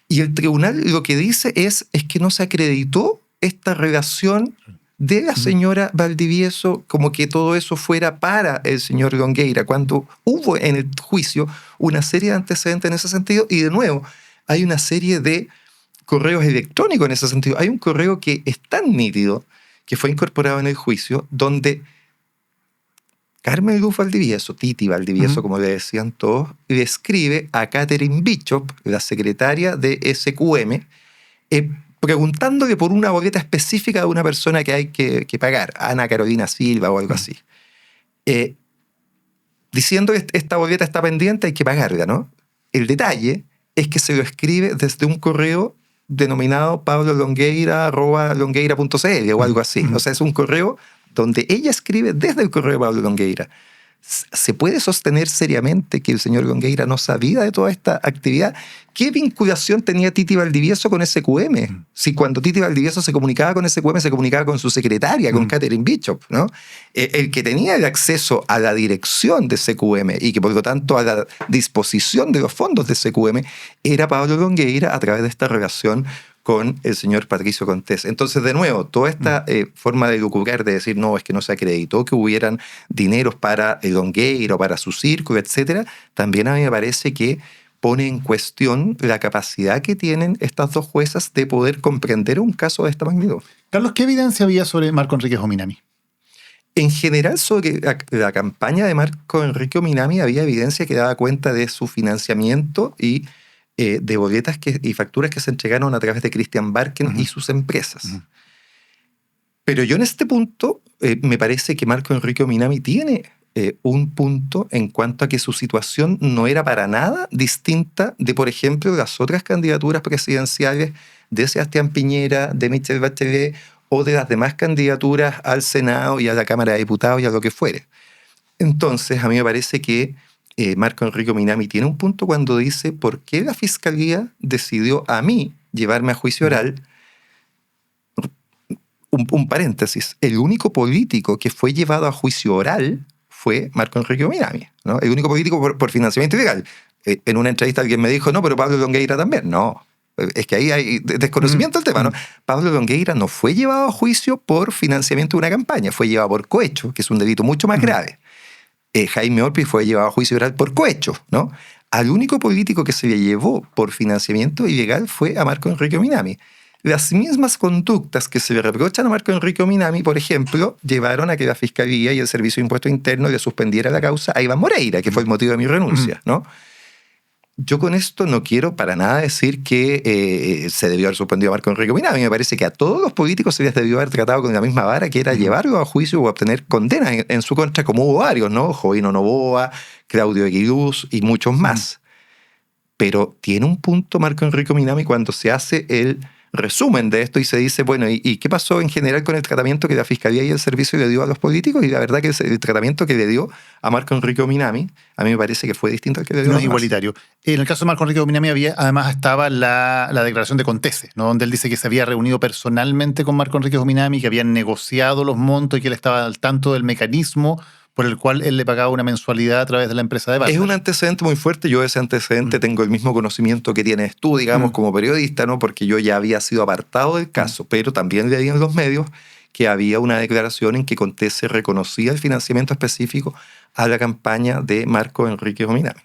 Y el tribunal lo que dice es que no se acreditó esta relación de la señora Valdivieso, como que todo eso fuera para el señor Longueira, cuando hubo en el juicio una serie de antecedentes en ese sentido, y de nuevo, hay una serie de correos electrónicos en ese sentido. Hay un correo que es tan nítido, que fue incorporado en el juicio, donde Carmen Luz Valdivieso, Titi Valdivieso, como le decían todos, le escribe a Catherine Bishop, la secretaria de SQM, preguntándole por una boleta específica de una persona que hay que pagar, Ana Carolina Silva o algo así. Diciendo que esta boleta está pendiente, hay que pagarla, ¿no? El detalle es que se lo escribe desde un correo denominado pablolongueira@longueira.cl o algo así. O sea, es un correo donde ella escribe desde el correo de Pablo Longueira. ¿Se puede sostener seriamente que el señor Longueira no sabía de toda esta actividad? ¿Qué vinculación tenía Titi Valdivieso con SQM? Si cuando Titi Valdivieso se comunicaba con SQM, se comunicaba con su secretaria, con Catherine Bishop, ¿no? El que tenía el acceso a la dirección de SQM y que por lo tanto a la disposición de los fondos de SQM era Pablo Longueira a través de esta relación con el señor Patricio Contés. Entonces, de nuevo, toda esta forma de lucubrar, de decir, no, es que no se acreditó que hubieran dineros para el Longueira o para su círculo, etcétera, también a mí me parece que pone en cuestión la capacidad que tienen estas dos juezas de poder comprender un caso de esta magnitud. Carlos, ¿qué evidencia había sobre Marco Enríquez Ominami? En general, sobre la campaña de Marco Enrique Ominami había evidencia que daba cuenta de su financiamiento y de boletas y facturas que se entregaron a través de Christian Barken y sus empresas. Pero yo en este punto me parece que Marco Enrique Ominami tiene un punto en cuanto a que su situación no era para nada distinta de, por ejemplo, las otras candidaturas presidenciales de Sebastián Piñera, de Michelle Bachelet o de las demás candidaturas al Senado y a la Cámara de Diputados y a lo que fuere. Entonces, a mí me parece que Marco Enrique Ominami tiene un punto cuando dice ¿por qué la Fiscalía decidió a mí llevarme a juicio oral? Un paréntesis, el único político que fue llevado a juicio oral fue Marco Enrique Ominami, ¿no? El único político por financiamiento ilegal. En una entrevista alguien me dijo, no, pero Pablo Longueira también. No, es que ahí hay desconocimiento del tema, ¿no? Pablo Longueira no fue llevado a juicio por financiamiento de una campaña, fue llevado por cohecho, que es un delito mucho más grave. Jaime Orpi fue llevado a juicio oral por cohecho, ¿no? Al único político que se le llevó por financiamiento ilegal fue a Marco Enrique Ominami. Las mismas conductas que se le reprochan a Marco Enrique Ominami, por ejemplo, llevaron a que la Fiscalía y el Servicio de Impuesto Interno le suspendiera la causa a Iván Moreira, que fue el motivo de mi renuncia, ¿no? Yo con esto no quiero para nada decir que se debió haber suspendido a Marco Enrique Ominami. Me parece que a todos los políticos se les debió haber tratado con la misma vara, que era llevarlo a juicio o obtener condena en su contra, como hubo varios, ¿no? Jovino Novoa, Claudio Aguiluz y muchos más. Pero tiene un punto Marco Enrique Ominami cuando se hace el resumen de esto y se dice, bueno, ¿y qué pasó en general con el tratamiento que la Fiscalía y el Servicio le dio a los políticos? Y la verdad que el tratamiento que le dio a Marco Enrique Ominami, a mí me parece que fue distinto al que le dio a No los es demás. igualitario. En el caso de Marco Enrique Ominami además estaba la declaración de Contese, ¿no? Donde él dice que se había reunido personalmente con Marco Enrique Ominami, que habían negociado los montos y que él estaba al tanto del mecanismo por el cual él le pagaba una mensualidad a través de la empresa de Barker. Es un antecedente muy fuerte. Yo de ese antecedente tengo el mismo conocimiento que tienes tú, digamos, como periodista, ¿no? Porque yo ya había sido apartado del caso, pero también leí en los medios que había una declaración en que Contese reconocía el financiamiento específico a la campaña de Marco Enrique Ominami.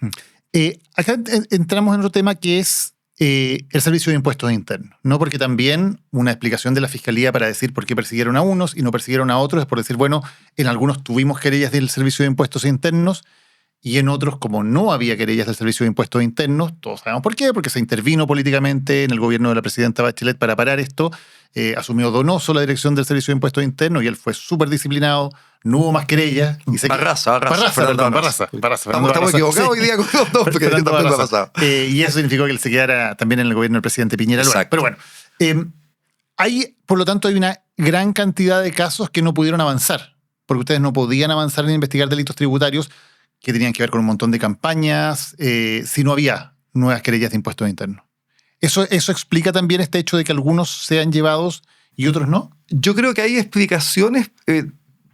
Acá entramos en otro tema que es el Servicio de Impuestos Internos, ¿no? Porque también una explicación de la Fiscalía para decir por qué persiguieron a unos y no persiguieron a otros es por decir, bueno, en algunos tuvimos querellas del Servicio de Impuestos Internos y en otros, como no había querellas del Servicio de Impuestos Internos, todos sabemos por qué, porque se intervino políticamente en el gobierno de la presidenta Bachelet para parar esto, asumió Donoso la dirección del Servicio de Impuestos Internos y él fue súper disciplinado, no hubo más querellas. Barraza. Estamos equivocados hoy día con los dos, porque también lo ha pasado. Y eso significó que él se quedara también en el gobierno del presidente Piñera. Exacto. Pero bueno, por lo tanto, hay una gran cantidad de casos que no pudieron avanzar, porque ustedes no podían avanzar en investigar delitos tributarios que tenían que ver con un montón de campañas, si no había nuevas querellas de impuestos internos. ¿Eso explica también este hecho de que algunos sean llevados y otros no? Yo creo que hay explicaciones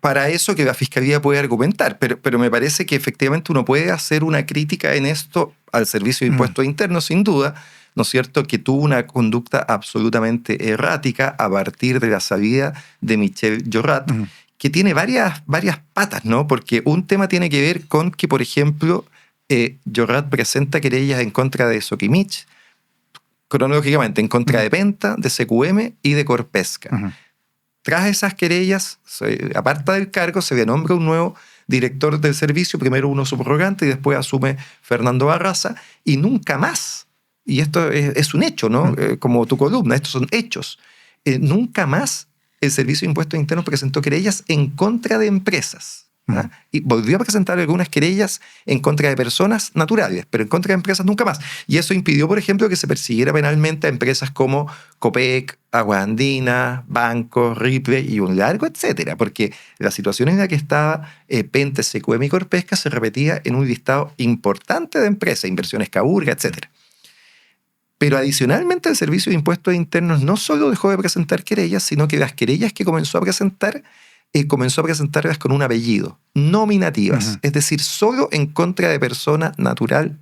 para eso que la Fiscalía puede argumentar, pero me parece que efectivamente uno puede hacer una crítica en esto al Servicio de Impuestos Internos, sin duda, ¿no es cierto?, que tuvo una conducta absolutamente errática a partir de la salida de Michel Llorat, que tiene varias patas, ¿no? Porque un tema tiene que ver con que, por ejemplo, Llorat presenta querellas en contra de Soquimich, cronológicamente en contra de Penta, de CQM y de Corpesca. Tras esas querellas, se aparta del cargo, se le nombra un nuevo director del servicio, primero uno subrogante y después asume Fernando Barraza, y nunca más, y esto es un hecho, ¿no? Como tu columna, estos son hechos, nunca más el Servicio de Impuestos Internos presentó querellas en contra de empresas. ¿ah? Y volvió a presentar algunas querellas en contra de personas naturales, pero en contra de empresas nunca más. Y eso impidió, por ejemplo, que se persiguiera penalmente a empresas como Copec, Aguas Andinas, Banco, Ripley y un largo etcétera, porque la situación en la que estaba Pente, CQM y Corpesca se repetía en un listado importante de empresas, Inversiones Caburga, etcétera. Pero adicionalmente el Servicio de Impuestos Internos no solo dejó de presentar querellas, sino que las querellas que comenzó a presentarlas con un apellido, nominativas, es decir, solo en contra de persona natural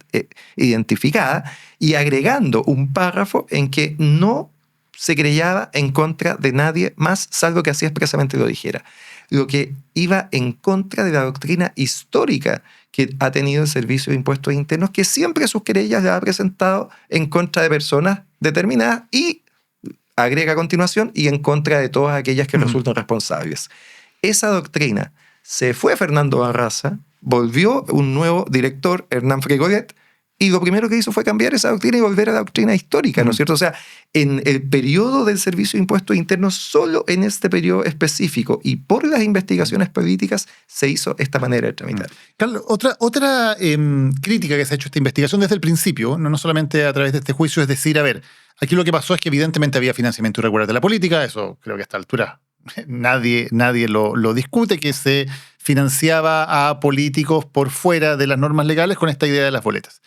identificada y agregando un párrafo en que no se querellaba en contra de nadie más, salvo que así expresamente lo dijera. Lo que iba en contra de la doctrina histórica que ha tenido el Servicio de Impuestos Internos, que siempre sus querellas las ha presentado en contra de personas determinadas y agrega a continuación y en contra de todas aquellas que resultan responsables. Esa doctrina se fue Fernando Barraza, volvió un nuevo director, Hernán Fregolet, y lo primero que hizo fue cambiar esa doctrina y volver a la doctrina histórica, ¿no es cierto? O sea, en el periodo del Servicio de Impuestos Internos, solo en este periodo específico y por las investigaciones políticas, se hizo esta manera de tramitar. Carlos, otra crítica que se ha hecho a esta investigación desde el principio, no solamente a través de este juicio, es decir, a ver, aquí lo que pasó es que evidentemente había financiamiento irregular de la política, eso creo que a esta altura nadie lo discute, que se financiaba a políticos por fuera de las normas legales con esta idea de las boletas.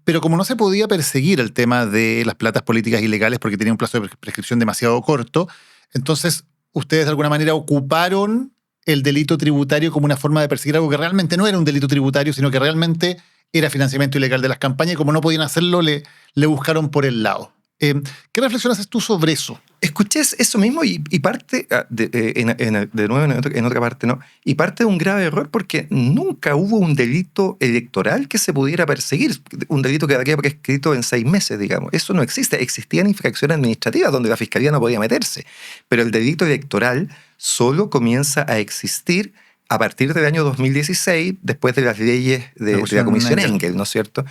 Pero como no se podía perseguir el tema de las platas políticas ilegales porque tenía un plazo de prescripción demasiado corto, entonces ustedes de alguna manera ocuparon el delito tributario como una forma de perseguir algo que realmente no era un delito tributario, sino que realmente era financiamiento ilegal de las campañas, y como no podían hacerlo, le buscaron por el lado. ¿Qué reflexiones haces tú sobre eso? Escuché eso mismo y parte, de nuevo en otra parte, ¿no? Y parte de un grave error porque nunca hubo un delito electoral que se pudiera perseguir, un delito que habría prescrito en 6 meses, digamos. Eso no existe. Existían infracciones administrativas donde la Fiscalía no podía meterse, pero el delito electoral solo comienza a existir a partir del año 2016, después de las leyes de la Comisión Engel, ¿no es cierto?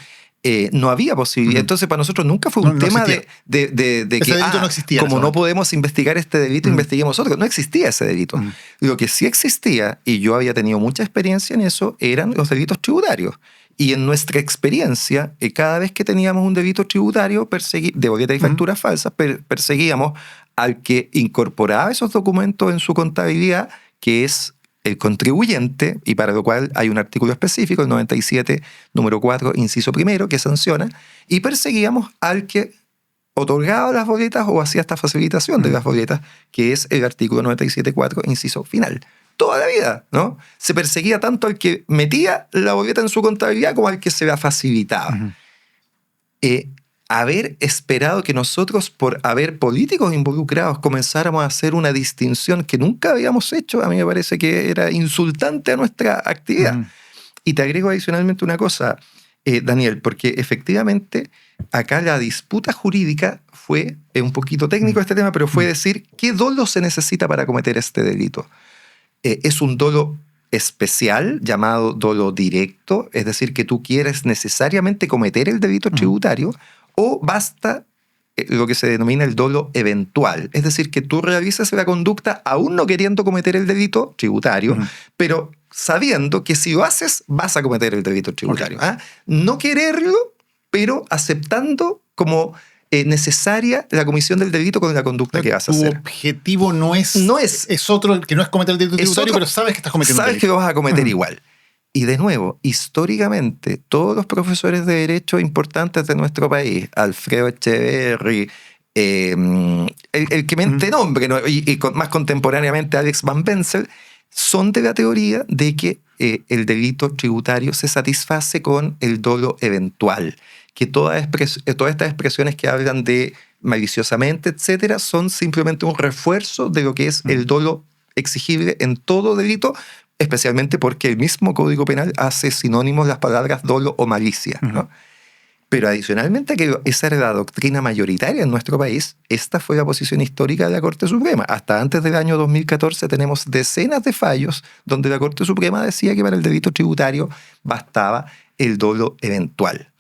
No había posibilidad. Entonces, para nosotros nunca fue un tema de que no existía, como no podemos investigar este delito, investiguemos otro. No existía ese delito. Lo que sí existía, y yo había tenido mucha experiencia en eso, eran los delitos tributarios. Y en nuestra experiencia, cada vez que teníamos un delito tributario de boletas y facturas falsas, perseguíamos al que incorporaba esos documentos en su contabilidad, que es el contribuyente, y para lo cual hay un artículo específico, el 97, número 4, inciso primero, que sanciona, y perseguíamos al que otorgaba las boletas o hacía esta facilitación de las boletas, que es el artículo 97.4, inciso final. Toda la vida, ¿no? Se perseguía tanto al que metía la boleta en su contabilidad como al que se la facilitaba. Haber esperado que nosotros, por haber políticos involucrados, comenzáramos a hacer una distinción que nunca habíamos hecho, a mí me parece que era insultante a nuestra actividad. Y te agrego adicionalmente una cosa, Daniel, porque efectivamente acá la disputa jurídica fue, un poquito técnico este tema, pero fue decir qué dolo se necesita para cometer este delito. Es un dolo especial llamado dolo directo, es decir, que tú quieres necesariamente cometer el delito tributario, o basta lo que se denomina el dolo eventual, es decir, que tú realizas la conducta aún no queriendo cometer el delito tributario, pero sabiendo que si lo haces vas a cometer el delito tributario. Okay. No quererlo, pero aceptando como necesaria la comisión del delito con la conducta que vas a hacer. Tu objetivo no es otro, que no es cometer el delito tributario, pero sabes que estás cometiendo sabes que lo vas a cometer igual. Y de nuevo, históricamente, todos los profesores de derecho importantes de nuestro país, Alfredo Echeverry, el que mente nombre, ¿no? y más contemporáneamente Alex Van Bensel, son de la teoría de que el delito tributario se satisface con el dolo eventual, que todas estas expresiones que hablan de maliciosamente, etcétera, son simplemente un refuerzo de lo que es el dolo exigible en todo delito, especialmente porque el mismo Código Penal hace sinónimos las palabras dolo o malicia, ¿no? Pero adicionalmente, que esa era la doctrina mayoritaria en nuestro país, esta fue la posición histórica de la Corte Suprema. Hasta antes del año 2014 tenemos decenas de fallos donde la Corte Suprema decía que para el delito tributario bastaba el dolo eventual.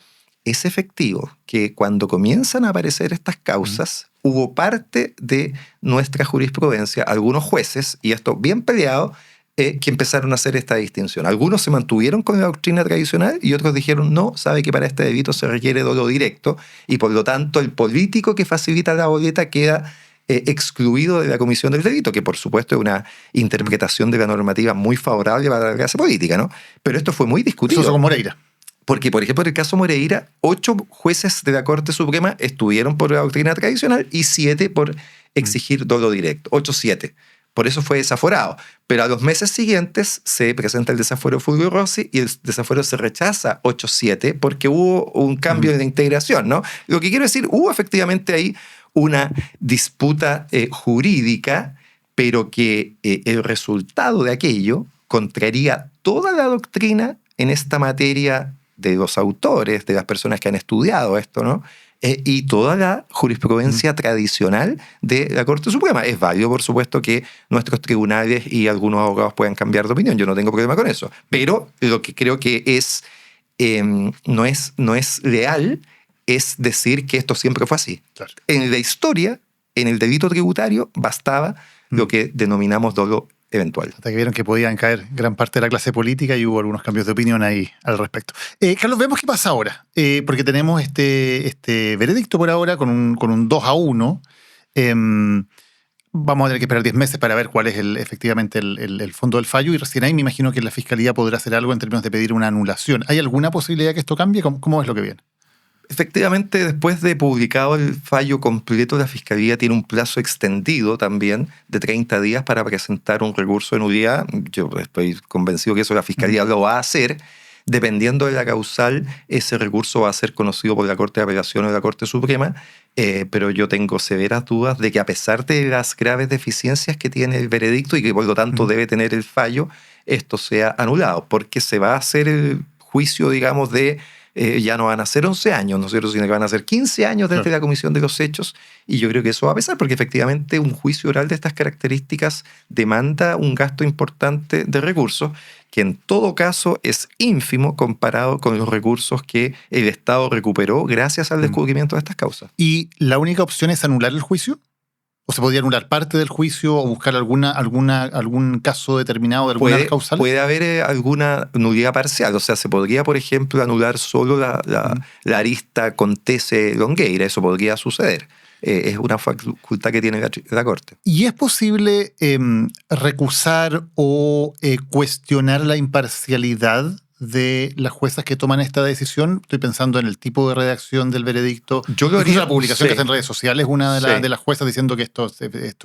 Es efectivo que cuando comienzan a aparecer estas causas, hubo parte de nuestra jurisprudencia, algunos jueces, y esto bien peleado, que empezaron a hacer esta distinción. Algunos se mantuvieron con la doctrina tradicional y otros dijeron, no, sabe que para este delito se requiere dolo directo y por lo tanto el político que facilita la boleta queda excluido de la comisión del delito, que por supuesto es una interpretación de la normativa muy favorable para la clase política, ¿no? Pero esto fue muy discutido. Eso con Moreira. Porque, por ejemplo, en el caso Moreira, 8 jueces de la Corte Suprema estuvieron por la doctrina tradicional y 7 por exigir dolo directo. 8-7. Por eso fue desaforado. Pero a los meses siguientes se presenta el desafuero Fulvio Rossi y el desafuero se rechaza 8-7 porque hubo un cambio en la integración, ¿no? Lo que quiero decir, hubo efectivamente ahí una disputa jurídica, pero que el resultado de aquello contraría toda la doctrina en esta materia de los autores, de las personas que han estudiado esto, ¿no? Y toda la jurisprudencia tradicional de la Corte Suprema. Es válido, por supuesto, que nuestros tribunales y algunos abogados puedan cambiar de opinión. Yo no tengo problema con eso. Pero lo que creo que no es leal es decir que esto siempre fue así. Claro. En la historia, en el delito tributario, bastaba lo que denominamos dolo eventual. Hasta que vieron que podían caer gran parte de la clase política y hubo algunos cambios de opinión ahí al respecto. Carlos, vemos qué pasa ahora, porque tenemos este veredicto por ahora con un 2-1. Vamos a tener que esperar 10 meses para ver cuál es efectivamente el fondo del fallo y recién ahí me imagino que la Fiscalía podrá hacer algo en términos de pedir una anulación. ¿Hay alguna posibilidad que esto cambie? ¿Cómo es lo que viene? Efectivamente, después de publicado el fallo completo, la Fiscalía tiene un plazo extendido también de 30 días para presentar un recurso de nulidad. Yo estoy convencido que eso la Fiscalía lo va a hacer. Dependiendo de la causal, ese recurso va a ser conocido por la Corte de Apelación o la Corte Suprema, pero yo tengo severas dudas de que a pesar de las graves deficiencias que tiene el veredicto y que por lo tanto debe tener el fallo, esto sea anulado, porque se va a hacer el juicio, digamos, de... ya no van a ser 11 años, ¿no es cierto?, sino que van a ser 15 años desde la comisión de los hechos, y yo creo que eso va a pesar, porque efectivamente un juicio oral de estas características demanda un gasto importante de recursos, que en todo caso es ínfimo comparado con los recursos que el Estado recuperó gracias al descubrimiento de estas causas. ¿Y la única opción es anular el juicio? ¿O se podría anular parte del juicio o buscar algún caso determinado de alguna causal? Puede haber alguna nulidad parcial. O sea, se podría, por ejemplo, anular solo la arista Contese-Longueira. Eso podría suceder. Es una facultad que tiene la Corte. ¿Y es posible recusar o cuestionar la imparcialidad de las juezas que toman esta decisión? Estoy pensando en el tipo de redacción del veredicto. Yo lo haría, la publicación que sí. hace en redes sociales, una de las juezas diciendo que esto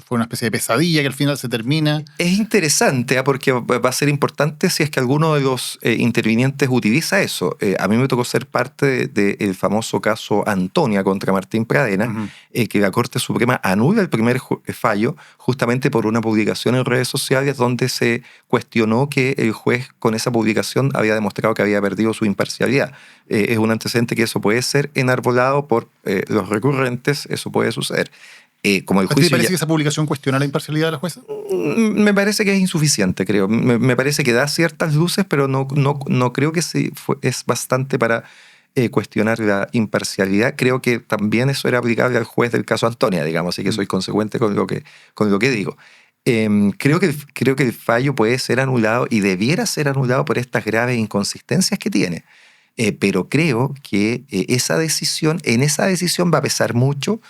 fue una especie de pesadilla, que al final se termina. Es interesante, porque va a ser importante si es que alguno de los intervinientes utiliza eso. A mí me tocó ser parte del famoso caso Antonia contra Martín Pradena, que la Corte Suprema anula el primer fallo justamente por una publicación en redes sociales donde se cuestionó que el juez con esa publicación había demostrado que había perdido su imparcialidad. Es un antecedente que eso puede ser enarbolado por los recurrentes, eso puede suceder. Como el ¿A ti te parece que esa publicación cuestiona la imparcialidad de la jueza? Me parece que es insuficiente, creo. Me parece que da ciertas luces, pero no creo que es bastante para cuestionar la imparcialidad. Creo que también eso era aplicable al juez del caso Antonia, digamos, así que soy consecuente con lo que digo. Creo que el fallo puede ser anulado y debiera ser anulado por estas graves inconsistencias que tiene. Pero creo que en esa decisión va a pesar mucho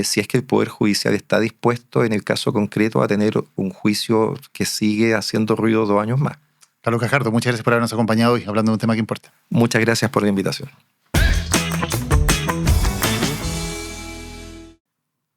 si es que el Poder Judicial está dispuesto, en el caso concreto, a tener un juicio que sigue haciendo ruido 2 años más. Carlos Gajardo, muchas gracias por habernos acompañado hoy hablando de un tema que importa. Muchas gracias por la invitación.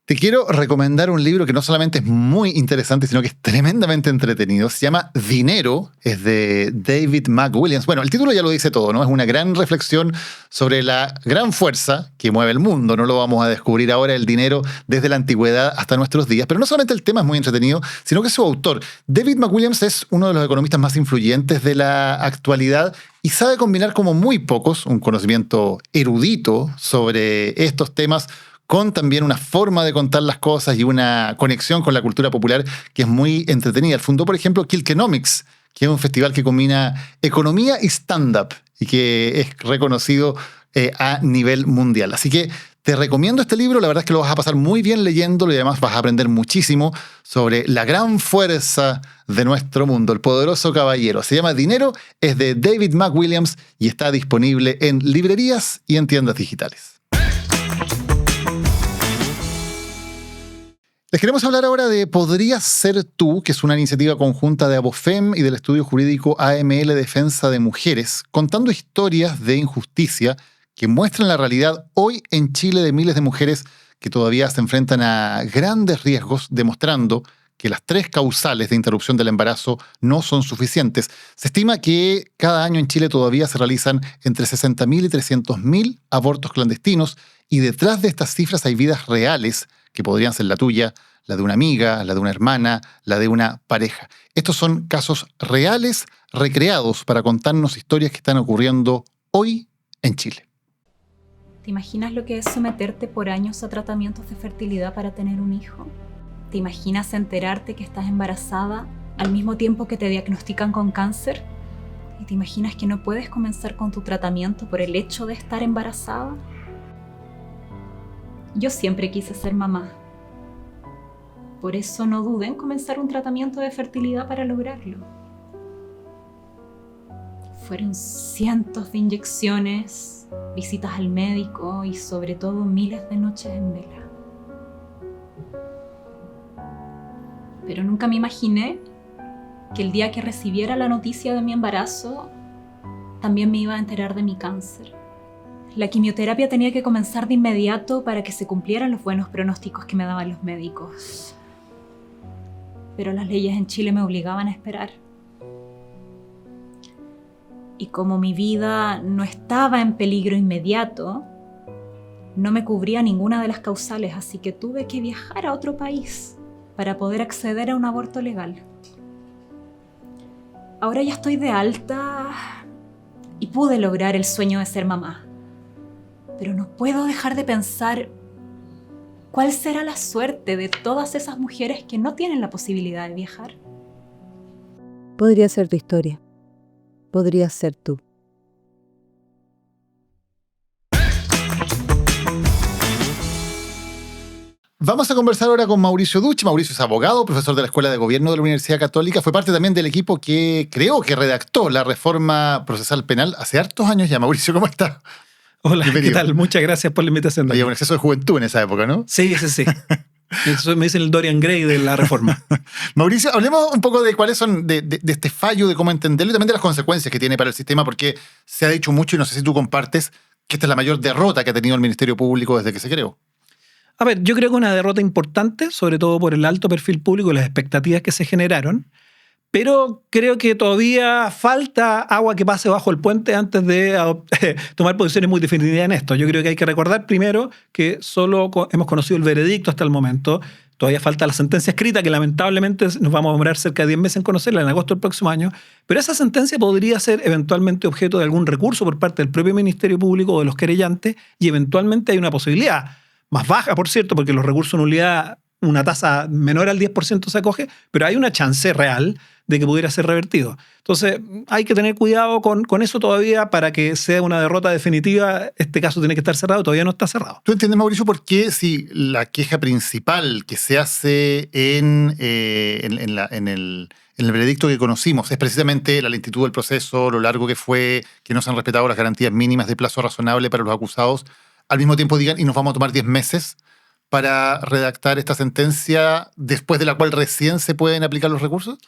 Te quiero recomendar un libro que no solamente es muy interesante, sino que es tremendamente entretenido. Se llama Dinero, es de David McWilliams. Bueno, el título ya lo dice todo, ¿no? Es una gran reflexión sobre la gran fuerza que mueve el mundo. No lo vamos a descubrir ahora, el dinero desde la antigüedad hasta nuestros días. Pero no solamente el tema es muy entretenido, sino que su autor, David McWilliams, es uno de los economistas más influyentes de la actualidad y sabe combinar como muy pocos un conocimiento erudito sobre estos temas con también una forma de contar las cosas y una conexión con la cultura popular que es muy entretenida. Él fundó, por ejemplo, Kilkenomics, que es un festival que combina economía y stand-up y que es reconocido a nivel mundial. Así que Te recomiendo este libro, la verdad es que lo vas a pasar muy bien leyéndolo y además vas a aprender muchísimo sobre la gran fuerza de nuestro mundo, el poderoso caballero. Se llama Dinero, es de David McWilliams y está disponible en librerías y en tiendas digitales. Les queremos hablar ahora de Podrías ser tú, que es una iniciativa conjunta de Abofem y del estudio jurídico AML Defensa de Mujeres, contando historias de injusticia que muestran la realidad hoy en Chile de miles de mujeres que todavía se enfrentan a grandes riesgos, demostrando que las 3 causales de interrupción del embarazo no son suficientes. Se estima que cada año en Chile todavía se realizan entre 60.000 y 300.000 abortos clandestinos, y detrás de estas cifras hay vidas reales que podrían ser la tuya, la de una amiga, la de una hermana, la de una pareja. Estos son casos reales, recreados para contarnos historias que están ocurriendo hoy en Chile. ¿Te imaginas lo que es someterte por años a tratamientos de fertilidad para tener un hijo? ¿Te imaginas enterarte que estás embarazada al mismo tiempo que te diagnostican con cáncer? ¿Y te imaginas que no puedes comenzar con tu tratamiento por el hecho de estar embarazada? Yo siempre quise ser mamá. Por eso no dudé en comenzar un tratamiento de fertilidad para lograrlo. Fueron cientos de inyecciones, visitas al médico y sobre todo miles de noches en vela. Pero nunca me imaginé que el día que recibiera la noticia de mi embarazo, también me iba a enterar de mi cáncer. La quimioterapia tenía que comenzar de inmediato para que se cumplieran los buenos pronósticos que me daban los médicos. Pero las leyes en Chile me obligaban a esperar. Y como mi vida no estaba en peligro inmediato, no me cubría ninguna de las causales, así que tuve que viajar a otro país para poder acceder a un aborto legal. Ahora ya estoy de alta y pude lograr el sueño de ser mamá. Pero no puedo dejar de pensar cuál será la suerte de todas esas mujeres que no tienen la posibilidad de viajar. Podría ser tu historia. Podrías ser tú. Vamos a conversar ahora con Mauricio Duch. Mauricio es abogado, profesor de la Escuela de Gobierno de la Universidad Católica. Fue parte también del equipo que redactó la reforma procesal penal hace hartos años ya. Mauricio, ¿cómo está? Hola, bienvenido. ¿qué tal? Muchas gracias por la invitación. Había un exceso de juventud en esa época, ¿no? Sí. Eso me dicen el Dorian Gray de la reforma. Mauricio, hablemos un poco de cuáles son de este fallo, de cómo entenderlo y también de las consecuencias que tiene para el sistema, porque se ha dicho mucho, y no sé si tú compartes, que esta es la mayor derrota que ha tenido el Ministerio Público desde que se creó. A ver, yo creo que una derrota importante, sobre todo por el alto perfil público y las expectativas que se generaron, pero creo que todavía falta agua que pase bajo el puente antes de tomar posiciones muy definitivas en esto. Yo creo que hay que recordar primero que solo hemos conocido el veredicto hasta el momento. Todavía falta la sentencia escrita, que lamentablemente nos vamos a demorar cerca de 10 meses en conocerla, en agosto del próximo año. Pero esa sentencia podría ser eventualmente objeto de algún recurso por parte del propio Ministerio Público o de los querellantes, y eventualmente hay una posibilidad, más baja, por cierto, porque los recursos de nulidad, una tasa menor al 10% se acoge, pero hay una chance real de que pudiera ser revertido. Entonces, hay que tener cuidado con eso todavía para que sea una derrota definitiva. Este caso tiene que estar cerrado, todavía no está cerrado. ¿Tú entiendes, Mauricio, por qué si la queja principal que se hace en el veredicto que conocimos es precisamente la lentitud del proceso, lo largo que fue, que no se han respetado las garantías mínimas de plazo razonable para los acusados, al mismo tiempo digan, y nos vamos a tomar 10 meses para redactar esta sentencia después de la cual recién se pueden aplicar los recursos?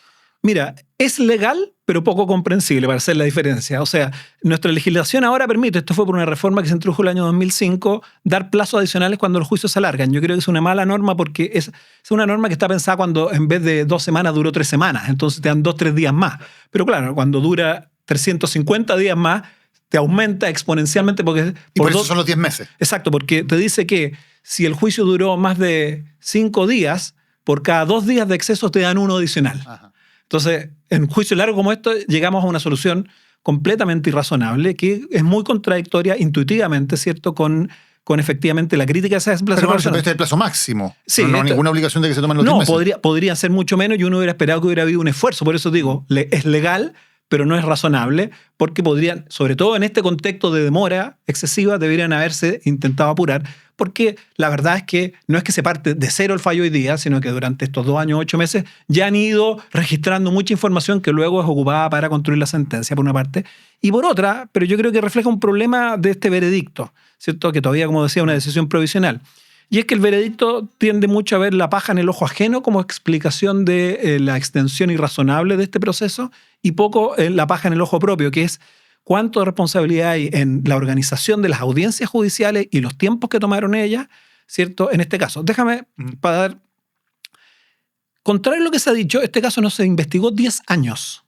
Mira, es legal, pero poco comprensible para hacer la diferencia. O sea, nuestra legislación ahora permite, esto fue por una reforma que se introdujo el año 2005, dar plazos adicionales cuando los juicios se alargan. Yo creo que es una mala norma porque es una norma que está pensada cuando en vez de 2 semanas duró 3 semanas. Entonces te dan 2-3 días más. Pero claro, cuando dura 350 días más, te aumenta exponencialmente porque... Y por eso son los 10 meses. Exacto, porque te dice que si el juicio duró más de 5 días, por cada 2 días de excesos te dan 1 adicional. Ajá. Entonces, en un juicio largo como esto, llegamos a una solución completamente irrazonable que es muy contradictoria intuitivamente, ¿cierto?, con efectivamente la crítica a esa desplazación. Pero este es el plazo máximo. Sí, no hay ninguna obligación de que se tomen los 10 meses. No, podría ser mucho menos y uno hubiera esperado que hubiera habido un esfuerzo. Por eso digo, es legal, pero no es razonable porque podrían, sobre todo en este contexto de demora excesiva, deberían haberse intentado apurar, porque la verdad es que no es que se parte de cero el fallo hoy día, sino que durante estos 2 años, 8 meses, ya han ido registrando mucha información que luego es ocupada para construir la sentencia, por una parte. Y por otra, pero yo creo que refleja un problema de este veredicto, ¿cierto? Que todavía, como decía, una decisión provisional. Y es que el veredicto tiende mucho a ver la paja en el ojo ajeno como explicación de la extensión irrazonable de este proceso y poco la paja en el ojo propio, que es cuánto de responsabilidad hay en la organización de las audiencias judiciales y los tiempos que tomaron ellas, ¿cierto? En este caso. Déjame para dar... Contrario a lo que se ha dicho, este caso no se investigó 10 años.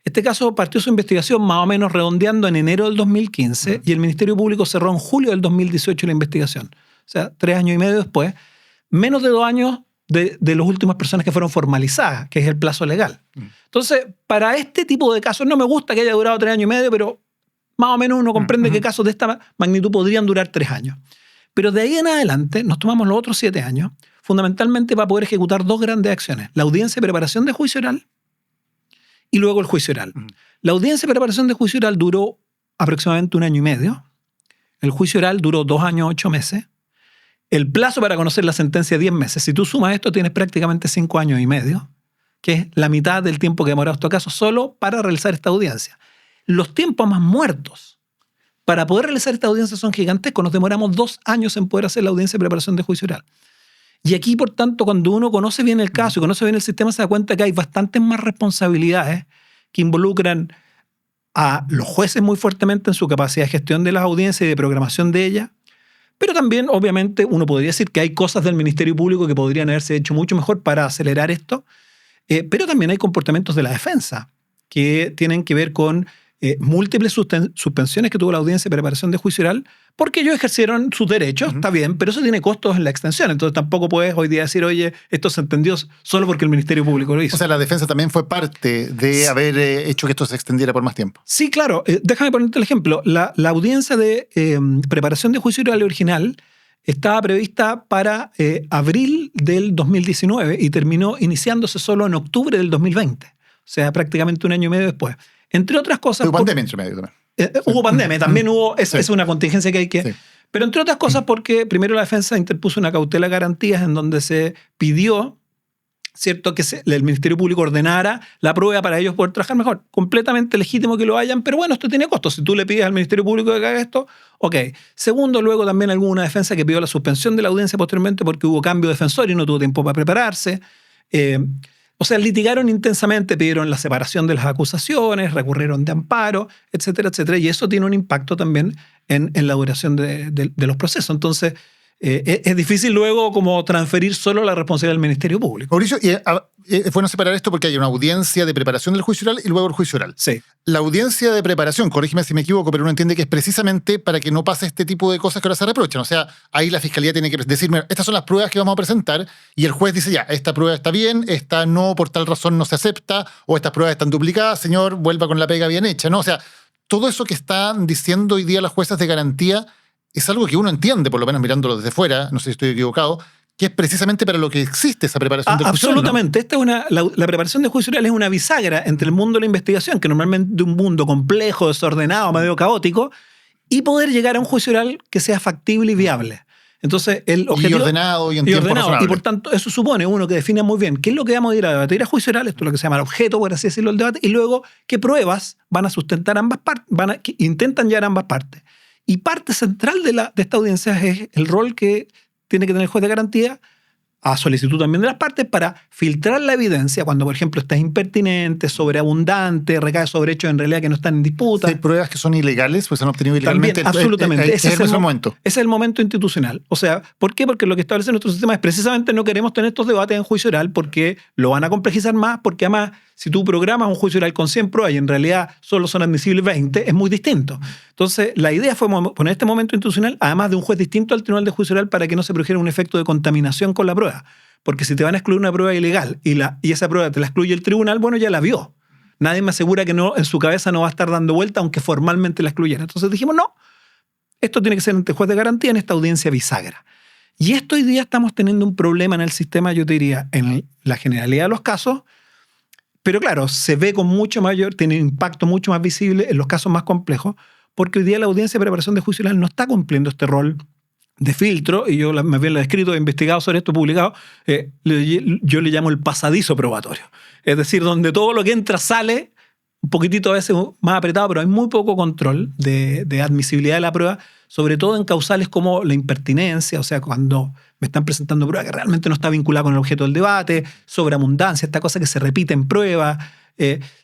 Este caso partió su investigación más o menos redondeando en enero del 2015 y el Ministerio Público cerró en julio del 2018 la investigación. O sea, 3 años y medio después, menos de 2 años de las últimas personas que fueron formalizadas, que es el plazo legal. Entonces, para este tipo de casos, no me gusta que haya durado 3 años y medio, pero más o menos uno comprende que casos de esta magnitud podrían durar 3 años. Pero de ahí en adelante nos tomamos los otros 7 años, fundamentalmente para poder ejecutar 2 grandes acciones. La audiencia de preparación de juicio oral y luego el juicio oral. La audiencia de preparación de juicio oral duró aproximadamente 1 año y medio. El juicio oral duró 2 años, 8 meses. El plazo para conocer la sentencia 10 meses. Si tú sumas esto, tienes prácticamente 5 años y medio, que es la mitad del tiempo que ha demorado este caso solo para realizar esta audiencia. Los tiempos más muertos para poder realizar esta audiencia son gigantescos. Nos demoramos 2 años en poder hacer la audiencia de preparación de juicio oral. Y aquí, por tanto, cuando uno conoce bien el caso y conoce bien el sistema, se da cuenta que hay bastantes más responsabilidades que involucran a los jueces muy fuertemente en su capacidad de gestión de las audiencias y de programación de ellas. Pero también, obviamente, uno podría decir que hay cosas del Ministerio Público que podrían haberse hecho mucho mejor para acelerar esto, pero también hay comportamientos de la defensa que tienen que ver con múltiples suspensiones que tuvo la audiencia de preparación de juicio oral porque ellos ejercieron sus derechos, está bien, pero eso tiene costos en la extensión. Entonces tampoco puedes hoy día decir, oye, esto se entendió solo porque el Ministerio Público lo hizo. O sea, la defensa también fue parte de haber hecho que esto se extendiera por más tiempo. Sí, claro. Déjame ponerte el ejemplo. La audiencia de preparación de juicio oral original estaba prevista para abril del 2019 y terminó iniciándose solo en octubre del 2020. O sea, prácticamente 1 año y medio después. Entre otras cosas... Hubo pandemia entre medio también. Hubo pandemia, también hubo... Es una contingencia que hay que... Sí. Pero entre otras cosas porque primero la defensa interpuso una cautela de garantías en donde se pidió, ¿cierto?, que el Ministerio Público ordenara la prueba para ellos poder trabajar mejor. Completamente legítimo que lo hayan, pero bueno, esto tiene costos. Si tú le pides al Ministerio Público que haga esto, ok. Segundo, luego también alguna defensa que pidió la suspensión de la audiencia posteriormente porque hubo cambio de defensor y no tuvo tiempo para prepararse. O sea, litigaron intensamente, pidieron la separación de las acusaciones, recurrieron de amparo, etcétera, etcétera. Y eso tiene un impacto también en la duración de los procesos. Entonces, es difícil luego como transferir solo la responsabilidad del Ministerio Público. Mauricio, es bueno separar esto porque hay una audiencia de preparación del juicio oral y luego el juicio oral. Sí. La audiencia de preparación, corrígeme si me equivoco, pero uno entiende que es precisamente para que no pase este tipo de cosas que ahora se reprochan. O sea, ahí la Fiscalía tiene que decirme, estas son las pruebas que vamos a presentar, y el juez dice, ya, esta prueba está bien, esta no, por tal razón no se acepta, o estas pruebas están duplicadas, señor, vuelva con la pega bien hecha, ¿no? O sea, todo eso que están diciendo hoy día las juezas de garantía es algo que uno entiende, por lo menos mirándolo desde fuera, no sé si estoy equivocado, que es precisamente para lo que existe esa preparación de juicio oral, ¿no? Absolutamente. La preparación de juicio oral es una bisagra entre el mundo de la investigación, que normalmente es un mundo complejo, desordenado, medio caótico, y poder llegar a un juicio oral que sea factible y viable. Entonces, el objetivo... Y ordenado y en tiempo razonable. Y por tanto, eso supone uno que define muy bien qué es lo que vamos a ir a debatir a juicio oral, esto es lo que se llama el objeto, por así decirlo, del debate, y luego qué pruebas van a sustentar ambas partes, que intentan llegar a ambas partes. Y parte central de esta audiencia es el rol que tiene que tener el juez de garantía a solicitud también de las partes para filtrar la evidencia cuando, por ejemplo, está impertinente, sobreabundante, recae sobre hechos en realidad que no están en disputa. Si hay pruebas que son ilegales, pues se han obtenido ilegalmente. También, absolutamente. Ese es el momento. Ese es el momento institucional. O sea, ¿por qué? Porque lo que establece nuestro sistema es precisamente no queremos tener estos debates en juicio oral porque lo van a complejizar más, porque además, si tú programas un juicio oral con 100 pruebas y en realidad solo son admisibles 20, es muy distinto. Entonces, la idea fue poner este momento institucional, además de un juez distinto al tribunal de juicio oral, para que no se produjera un efecto de contaminación con la prueba. Porque si te van a excluir una prueba ilegal y esa prueba te la excluye el tribunal, bueno, ya la vio. Nadie me asegura que no, en su cabeza no va a estar dando vuelta, aunque formalmente la excluyera. Entonces dijimos, no, esto tiene que ser ante juez de garantía en esta audiencia bisagra. Y esto hoy día estamos teniendo un problema en el sistema, yo te diría, en la generalidad de los casos, Pero claro, se ve con mucho mayor, tiene un impacto mucho más visible en los casos más complejos, porque hoy día la audiencia de preparación de juicio oral no está cumpliendo este rol de filtro, y yo más bien lo he escrito, he investigado sobre esto, publicado, yo le llamo el pasadizo probatorio. Es decir, donde todo lo que entra sale, un poquitito a veces más apretado, pero hay muy poco control de admisibilidad de la prueba, sobre todo en causales como la impertinencia, o sea, cuando me están presentando prueba que realmente no está vinculada con el objeto del debate, sobreabundancia, esta cosa que se repite en prueba.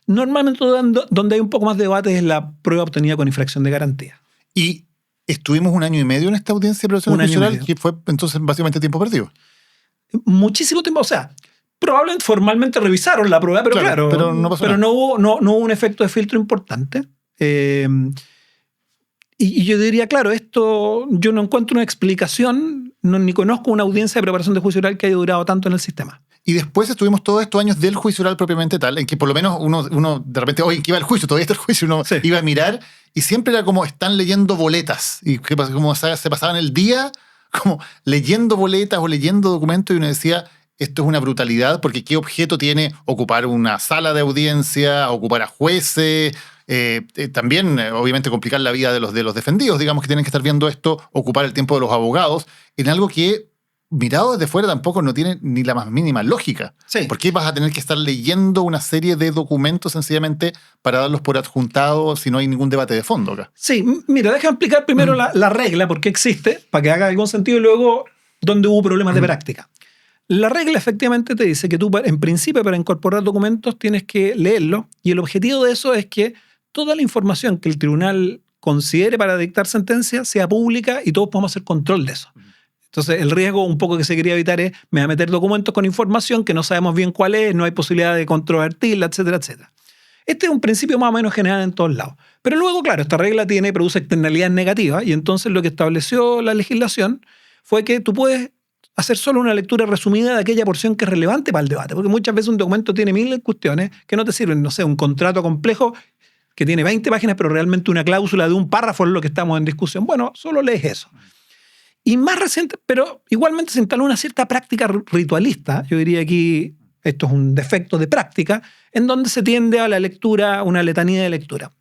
Normalmente donde hay un poco más de debate es la prueba obtenida con infracción de garantía. Y estuvimos 1 año y medio en esta audiencia de preparación de juicio oral, que fue entonces básicamente tiempo perdido. Muchísimo tiempo, o sea, probablemente formalmente revisaron la prueba, pero claro, pero no pasó nada. No hubo un efecto de filtro importante. Y yo diría, claro, esto yo no encuentro una explicación, ni conozco una audiencia de preparación de juicio oral que haya durado tanto en el sistema. Y después estuvimos todos estos años del juicio oral propiamente tal, en que por lo menos uno de repente, oye, ¿qué iba el juicio? Todavía está el juicio, uno iba a mirar y siempre era como, están leyendo boletas. Y como se pasaban el día como leyendo boletas o leyendo documentos, y uno decía, esto es una brutalidad, porque ¿qué objeto tiene ocupar una sala de audiencia, ocupar a jueces? También, obviamente, complicar la vida de los defendidos, digamos, que tienen que estar viendo esto, ocupar el tiempo de los abogados, en algo que, mirado desde fuera, tampoco no tiene ni la más mínima lógica. Sí. ¿Por qué vas a tener que estar leyendo una serie de documentos sencillamente para darlos por adjuntados si no hay ningún debate de fondo acá? Sí, mira, déjame explicar primero la regla, por qué existe, para que haga algún sentido, y luego dónde hubo problemas de práctica. La regla efectivamente te dice que tú, en principio, para incorporar documentos tienes que leerlos, y el objetivo de eso es que toda la información que el tribunal considere para dictar sentencia sea pública y todos podamos hacer control de eso. Entonces, el riesgo un poco que se quería evitar es, me va a meter documentos con información que no sabemos bien cuál es, no hay posibilidad de controvertirla, etcétera, etcétera. Este es un principio más o menos general en todos lados. Pero luego, claro, esta regla produce externalidades negativas, y entonces lo que estableció la legislación fue que tú puedes hacer solo una lectura resumida de aquella porción que es relevante para el debate, porque muchas veces un documento tiene 1000 cuestiones que no te sirven, no sé, un contrato complejo que tiene 20 páginas, pero realmente una cláusula de un párrafo es lo que estamos en discusión. Bueno, solo lees eso. Y más reciente, pero igualmente se instaló una cierta práctica ritualista, yo diría aquí, esto es un defecto de práctica, en donde se tiende a la lectura, una letanía de lectura.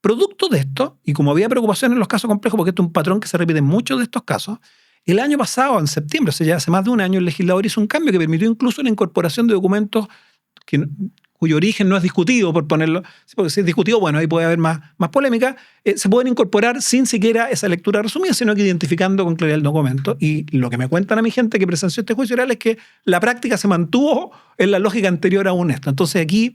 Producto de esto, y como había preocupación en los casos complejos, porque esto es un patrón que se repite en muchos de estos casos, el año pasado, en septiembre, o sea, ya hace más de un año, el legislador hizo un cambio que permitió incluso la incorporación de documentos cuyo origen no es discutido, por ponerlo, porque si es discutido, bueno, ahí puede haber más polémica, se pueden incorporar sin siquiera esa lectura resumida, sino que identificando con claridad el documento. Y lo que me cuentan a mi gente que presenció este juicio oral es que la práctica se mantuvo en la lógica anterior aún esto. Entonces aquí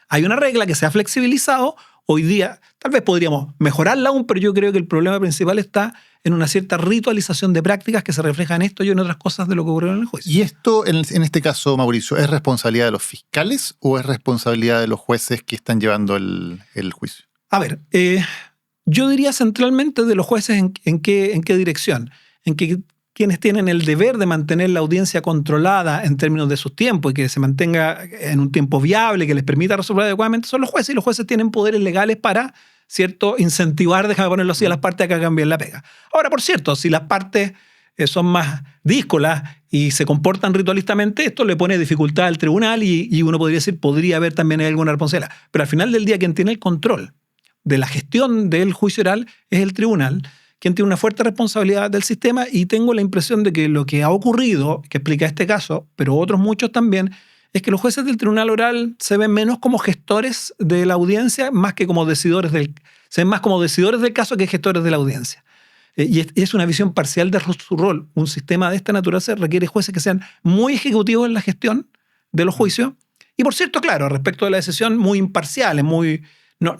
hay una regla que se ha flexibilizado. Hoy día tal vez podríamos mejorarla aún, pero yo creo que el problema principal está en una cierta ritualización de prácticas que se refleja en esto y en otras cosas de lo que ocurrió en el juicio. ¿Y esto, en este caso, Mauricio, es responsabilidad de los fiscales o es responsabilidad de los jueces que están llevando el juicio? A ver, yo diría centralmente de los jueces en qué dirección. En que quienes tienen el deber de mantener la audiencia controlada en términos de sus tiempos y que se mantenga en un tiempo viable, que les permita resolver adecuadamente, son los jueces, y los jueces tienen poderes legales para, ¿cierto?, incentivar, déjame ponerlo así, a las partes a que hagan bien la pega. Ahora, por cierto, si las partes son más díscolas y se comportan ritualistamente, esto le pone dificultad al tribunal y uno podría decir, podría haber también alguna responsabilidad. Pero al final del día, quien tiene el control de la gestión del juicio oral es el tribunal, quien tiene una fuerte responsabilidad del sistema, y tengo la impresión de que lo que ha ocurrido, que explica este caso, pero otros muchos también, es que los jueces del tribunal oral se ven menos como gestores de la audiencia, más que como decidores se ven más como decidores del caso que gestores de la audiencia. Y es una visión parcial de su rol. Un sistema de esta naturaleza requiere jueces que sean muy ejecutivos en la gestión de los juicios, y por cierto, claro, respecto de la decisión, muy imparciales,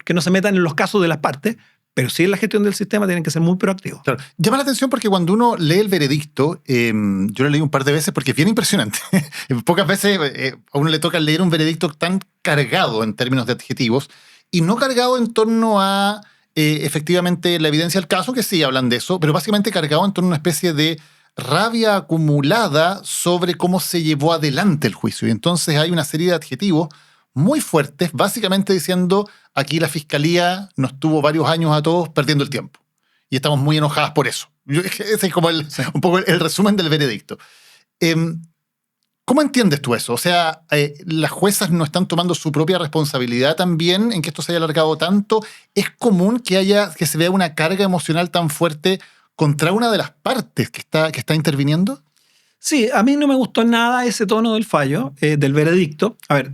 que no se metan en los casos de las partes, pero sí en la gestión del sistema tienen que ser muy proactivos. Claro. Llama la atención porque cuando uno lee el veredicto, yo lo leí un par de veces porque es bien impresionante. Pocas veces a uno le toca leer un veredicto tan cargado en términos de adjetivos, y no cargado en torno a efectivamente la evidencia del caso, que sí hablan de eso, pero básicamente cargado en torno a una especie de rabia acumulada sobre cómo se llevó adelante el juicio. Y entonces hay una serie de adjetivos muy fuertes, básicamente diciendo, aquí la fiscalía nos tuvo varios años a todos perdiendo el tiempo y estamos muy enojadas por eso. Ese es como un poco el resumen del veredicto. ¿Cómo entiendes tú eso? O sea, ¿las juezas no están tomando su propia responsabilidad también en que esto se haya alargado tanto? ¿Es común que se vea una carga emocional tan fuerte contra una de las partes que está interviniendo? Sí, a mí no me gustó nada ese tono del fallo, del veredicto. A ver,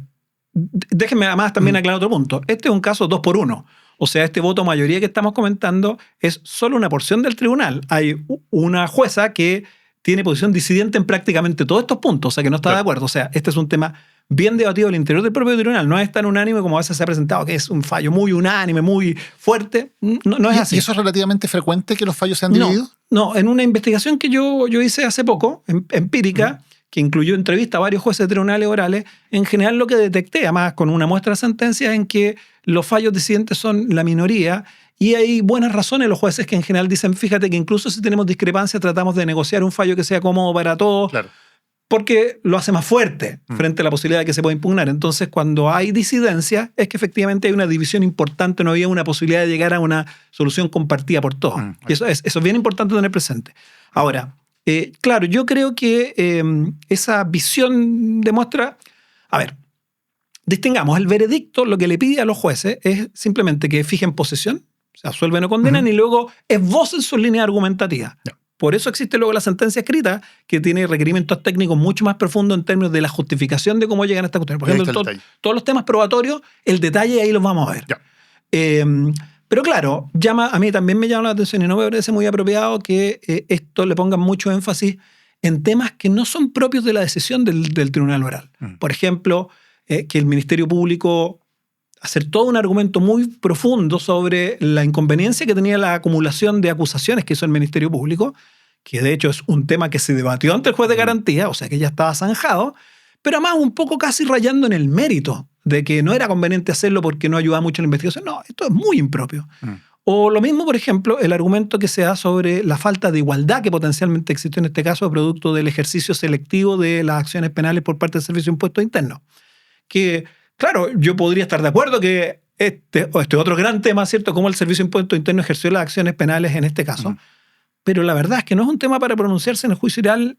déjenme además también aclarar otro punto. Este es un caso 2-1. O sea, este voto mayoría que estamos comentando es solo una porción del tribunal. Hay una jueza que tiene posición disidente en prácticamente todos estos puntos, o sea, que no está de acuerdo. O sea, este es un tema bien debatido al interior del propio tribunal. No es tan unánime como a veces se ha presentado, que es un fallo muy unánime, muy fuerte. No es así. ¿Y eso es relativamente frecuente que los fallos sean divididos? No, en una investigación que yo hice hace poco, empírica, que incluyó entrevista a varios jueces de tribunales orales, en general lo que detecté, además con una muestra de sentencias, en que los fallos disidentes son la minoría. Y hay buenas razones los jueces que en general dicen, fíjate que incluso si tenemos discrepancias tratamos de negociar un fallo que sea cómodo para todos, claro, porque lo hace más fuerte frente a la posibilidad de que se pueda impugnar. Entonces, cuando hay disidencia, es que efectivamente hay una división importante, no había una posibilidad de llegar a una solución compartida por todos. Y eso es bien importante tener presente. Ahora, claro, yo creo que esa visión demuestra... A ver, distingamos, el veredicto lo que le pide a los jueces es simplemente que fijen posesión, o sea, absuelven o condenan, y luego esbocen sus líneas argumentativas. Por eso existe luego la sentencia escrita, que tiene requerimientos técnicos mucho más profundos en términos de la justificación de cómo llegan a esta cuestión. Por ejemplo, todos los temas probatorios, el detalle ahí los vamos a ver. Pero claro, a mí también me llama la atención y no me parece muy apropiado que esto le ponga mucho énfasis en temas que no son propios de la decisión del tribunal oral. Por ejemplo, que el Ministerio Público hacer todo un argumento muy profundo sobre la inconveniencia que tenía la acumulación de acusaciones que hizo el Ministerio Público, que de hecho es un tema que se debatió ante el juez de garantía, o sea que ya estaba zanjado, pero además un poco casi rayando en el mérito de que no era conveniente hacerlo porque no ayudaba mucho en la investigación. No, esto es muy impropio. O lo mismo, por ejemplo, el argumento que se da sobre la falta de igualdad que potencialmente existió en este caso producto del ejercicio selectivo de las acciones penales por parte del Servicio de Impuestos Internos. Que, claro, yo podría estar de acuerdo que este otro gran tema, ¿cierto? Cómo el Servicio de Impuestos Internos ejerció las acciones penales en este caso. Pero la verdad es que no es un tema para pronunciarse en el juicio oral,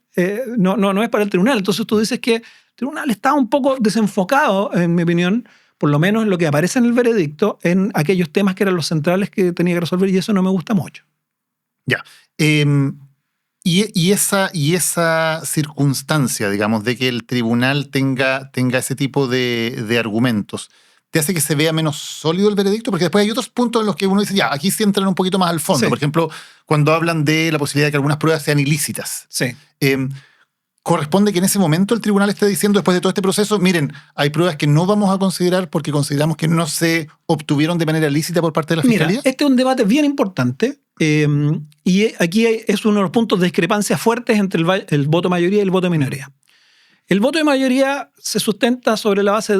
no es para el tribunal. Entonces tú dices que el tribunal está un poco desenfocado, en mi opinión, por lo menos en lo que aparece en el veredicto, en aquellos temas que eran los centrales que tenía que resolver, y eso no me gusta mucho. Ya. Y esa circunstancia, digamos, de que el tribunal tenga ese tipo de argumentos, ¿te hace que se vea menos sólido el veredicto? Porque después hay otros puntos en los que uno dice, ya, aquí sí entran un poquito más al fondo. Sí. Por ejemplo, cuando hablan de la posibilidad de que algunas pruebas sean ilícitas. Sí. ¿Corresponde que en ese momento el tribunal esté diciendo, después de todo este proceso, miren, hay pruebas que no vamos a considerar porque consideramos que no se obtuvieron de manera ilícita por parte de la Fiscalía? Mira, este es un debate bien importante. Y aquí es uno de los puntos de discrepancia fuertes entre el voto mayoría y el voto minoría. El voto de mayoría se sustenta sobre la base,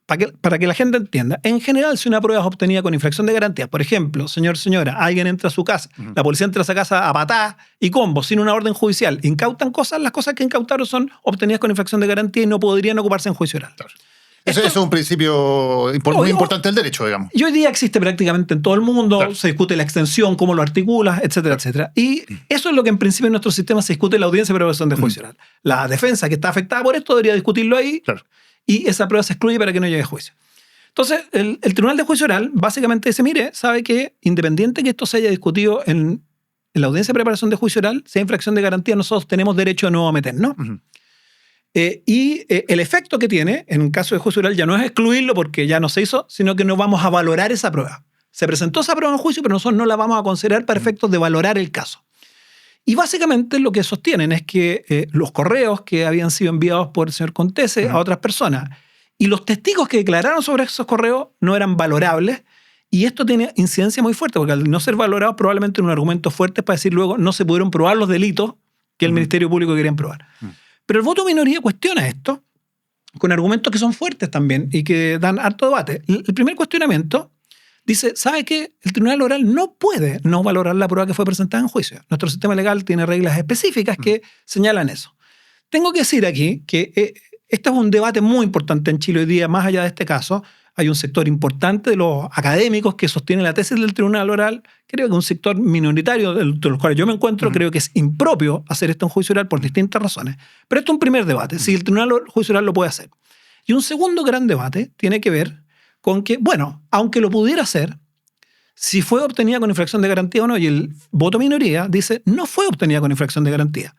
para que la gente entienda, en general, si una prueba es obtenida con infracción de garantías, por ejemplo, señora, alguien entra a su casa, la policía entra a esa casa a patadas y combo, sin una orden judicial, incautan cosas, las cosas que incautaron son obtenidas con infracción de garantía y no podrían ocuparse en juicio oral. Claro. Eso es un principio muy importante del derecho, digamos. Y hoy día existe prácticamente en todo el mundo, claro. Se discute la extensión, cómo lo articulas, etcétera, etcétera. Y eso es lo que en principio en nuestro sistema se discute en la audiencia de preparación de juicio oral. La defensa que está afectada por esto debería discutirlo ahí, claro. Y esa prueba se excluye para que no llegue a juicio. Entonces, el Tribunal de Juicio Oral básicamente dice, mire, sabe que independiente que esto se haya discutido en la audiencia de preparación de juicio oral, si hay infracción de garantía, nosotros tenemos derecho a no meternos. El efecto que tiene, en un caso de juicio oral, ya no es excluirlo porque ya no se hizo, sino que no vamos a valorar esa prueba. Se presentó esa prueba en juicio, pero nosotros no la vamos a considerar para efectos de valorar el caso. Y básicamente lo que sostienen es que los correos que habían sido enviados por el señor Contese a otras personas y los testigos que declararon sobre esos correos no eran valorables, y esto tiene incidencia muy fuerte, porque al no ser valorados probablemente un argumento fuerte para decir luego no se pudieron probar los delitos que el Ministerio Público querían probar. Pero el voto minoría cuestiona esto con argumentos que son fuertes también y que dan harto debate. El primer cuestionamiento dice, ¿sabe qué? El tribunal oral no puede no valorar la prueba que fue presentada en juicio. Nuestro sistema legal tiene reglas específicas que señalan eso. Tengo que decir aquí que este es un debate muy importante en Chile hoy día, más allá de este caso. Hay un sector importante de los académicos que sostienen la tesis del tribunal oral. Creo que un sector minoritario de los cuales yo me encuentro, creo que es impropio hacer esto en juicio oral por distintas razones. Pero esto es un primer debate, si el tribunal juicio oral lo puede hacer. Y un segundo gran debate tiene que ver con que, bueno, aunque lo pudiera hacer, si fue obtenida con infracción de garantía o no, y el voto minoría dice no fue obtenida con infracción de garantía.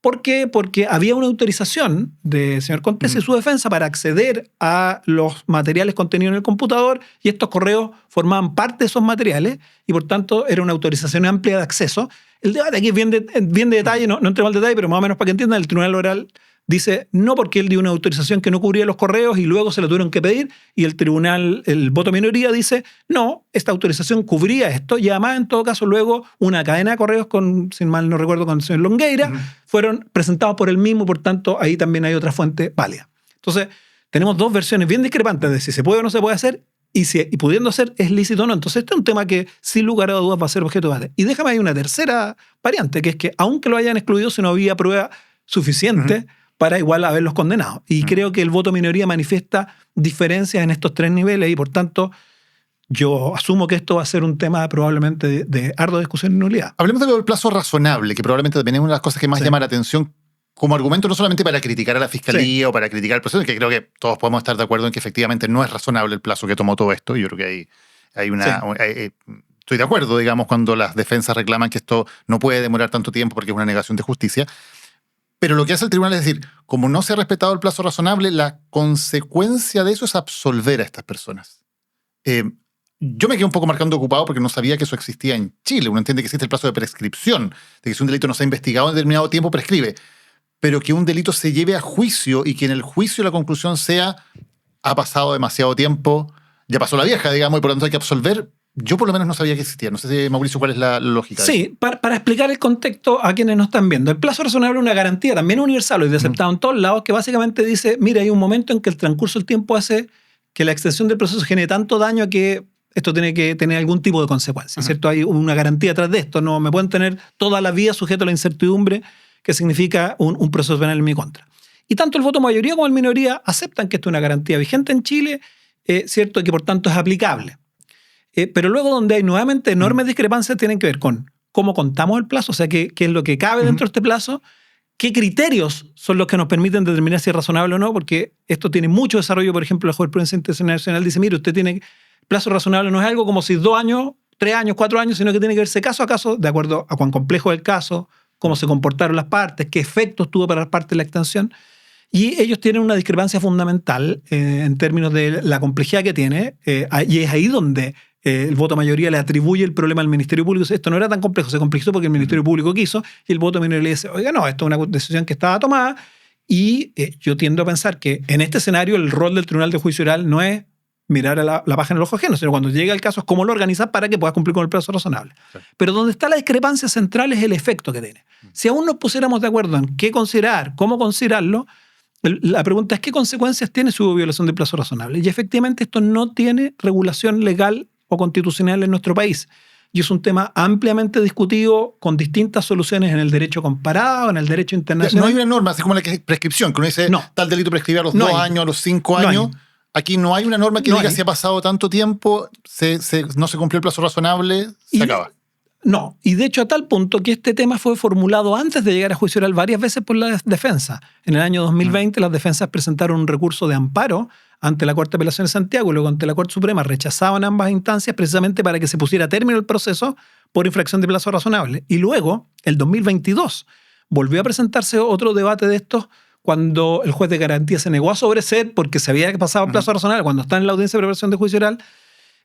¿Por qué? Porque había una autorización del señor Contés y su defensa para acceder a los materiales contenidos en el computador, y estos correos formaban parte de esos materiales y por tanto era una autorización amplia de acceso. El debate aquí es bien de detalle, no entremos al detalle, pero más o menos para que entiendan, el tribunal oral dice no, porque él dio una autorización que no cubría los correos y luego se lo tuvieron que pedir, y el tribunal, el voto minoría, dice no, esta autorización cubría esto, y además en todo caso luego una cadena de correos con, sin mal no recuerdo, con el señor Longueira, fueron presentados por él mismo, por tanto ahí también hay otra fuente válida. Entonces tenemos dos versiones bien discrepantes de si se puede o no se puede hacer, y pudiendo hacer es lícito o no. Entonces este es un tema que sin lugar a dudas va a ser objeto de debate. Y déjame ahí una tercera variante, que es que aunque lo hayan excluido, si no había prueba suficiente para igual haberlos condenado. Y creo que el voto minoría manifiesta diferencias en estos tres niveles, y por tanto yo asumo que esto va a ser un tema probablemente de ardua discusión y nulidad. Hablemos del plazo razonable, que probablemente también es una de las cosas que más llama la atención como argumento, no solamente para criticar a la Fiscalía o para criticar el proceso, que creo que todos podemos estar de acuerdo en que efectivamente no es razonable el plazo que tomó todo esto. Yo creo que hay una... estoy de acuerdo, digamos, cuando las defensas reclaman que esto no puede demorar tanto tiempo porque es una negación de justicia. Pero lo que hace el tribunal es decir, como no se ha respetado el plazo razonable, la consecuencia de eso es absolver a estas personas. Yo me quedé un poco marcando ocupado porque no sabía que eso existía en Chile. Uno entiende que existe el plazo de prescripción, de que si un delito no se ha investigado en determinado tiempo, prescribe. Pero que un delito se lleve a juicio y que en el juicio la conclusión sea ha pasado demasiado tiempo, ya pasó la vieja, digamos, y por lo tanto hay que absolver. Yo por lo menos no sabía que existía. No sé si, Mauricio, cuál es la lógica. Sí, para explicar el contexto a quienes nos están viendo. El plazo razonable es una garantía también universal y de aceptado en todos lados, que básicamente dice, mira, hay un momento en que el transcurso del tiempo hace que la extensión del proceso genere tanto daño que esto tiene que tener algún tipo de consecuencia, ¿cierto? Hay una garantía atrás de esto. No me pueden tener toda la vida sujeto a la incertidumbre que significa un proceso penal en mi contra. Y tanto el voto mayoría como el minoría aceptan que esto es una garantía vigente en Chile, ¿cierto? Y que por tanto es aplicable. Pero luego donde hay nuevamente enormes discrepancias tienen que ver con cómo contamos el plazo, o sea, qué es lo que cabe dentro de este plazo, qué criterios son los que nos permiten determinar si es razonable o no, porque esto tiene mucho desarrollo. Por ejemplo, la jurisprudencia internacional dice, mire, usted tiene plazo razonable, no es algo como si 2 años, 3 años, 4 años, sino que tiene que verse caso a caso, de acuerdo a cuán complejo es el caso, cómo se comportaron las partes, qué efectos tuvo para las partes la extensión. Y ellos tienen una discrepancia fundamental en términos de la complejidad que tiene, y es ahí donde el voto mayoría le atribuye el problema al Ministerio Público. Esto no era tan complejo, se complejizó porque el Ministerio Público quiso, y el voto minoría le dice, oiga, no, esto es una decisión que estaba tomada, y yo tiendo a pensar que en este escenario el rol del Tribunal de Juicio Oral no es mirar a la página del ojo ajeno, sino cuando llega el caso es cómo lo organizas para que puedas cumplir con el plazo razonable. Sí. Pero donde está la discrepancia central es el efecto que tiene. Si aún nos pusiéramos de acuerdo en qué considerar, cómo considerarlo, la pregunta es qué consecuencias tiene su violación del plazo razonable. Y efectivamente esto no tiene regulación legal o constitucional en nuestro país. Y es un tema ampliamente discutido con distintas soluciones en el derecho comparado, en el derecho internacional. No hay una norma, así como la prescripción, que uno dice tal delito prescribe a los 2 años, a los 5 años. Aquí no hay una norma que diga si ha pasado tanto tiempo, no se cumplió el plazo razonable, se acaba. No, y de hecho a tal punto que este tema fue formulado antes de llegar a juicio oral varias veces por la defensa. En el año 2020 las defensas presentaron un recurso de amparo ante la Corte de Apelaciones de Santiago y luego ante la Corte Suprema. Rechazaban ambas instancias precisamente para que se pusiera a término el proceso por infracción de plazo razonable. Y luego, el 2022, volvió a presentarse otro debate de estos cuando el juez de garantía se negó a sobreseer porque se había pasado el plazo razonable. Cuando está en la audiencia de preparación de juicio oral,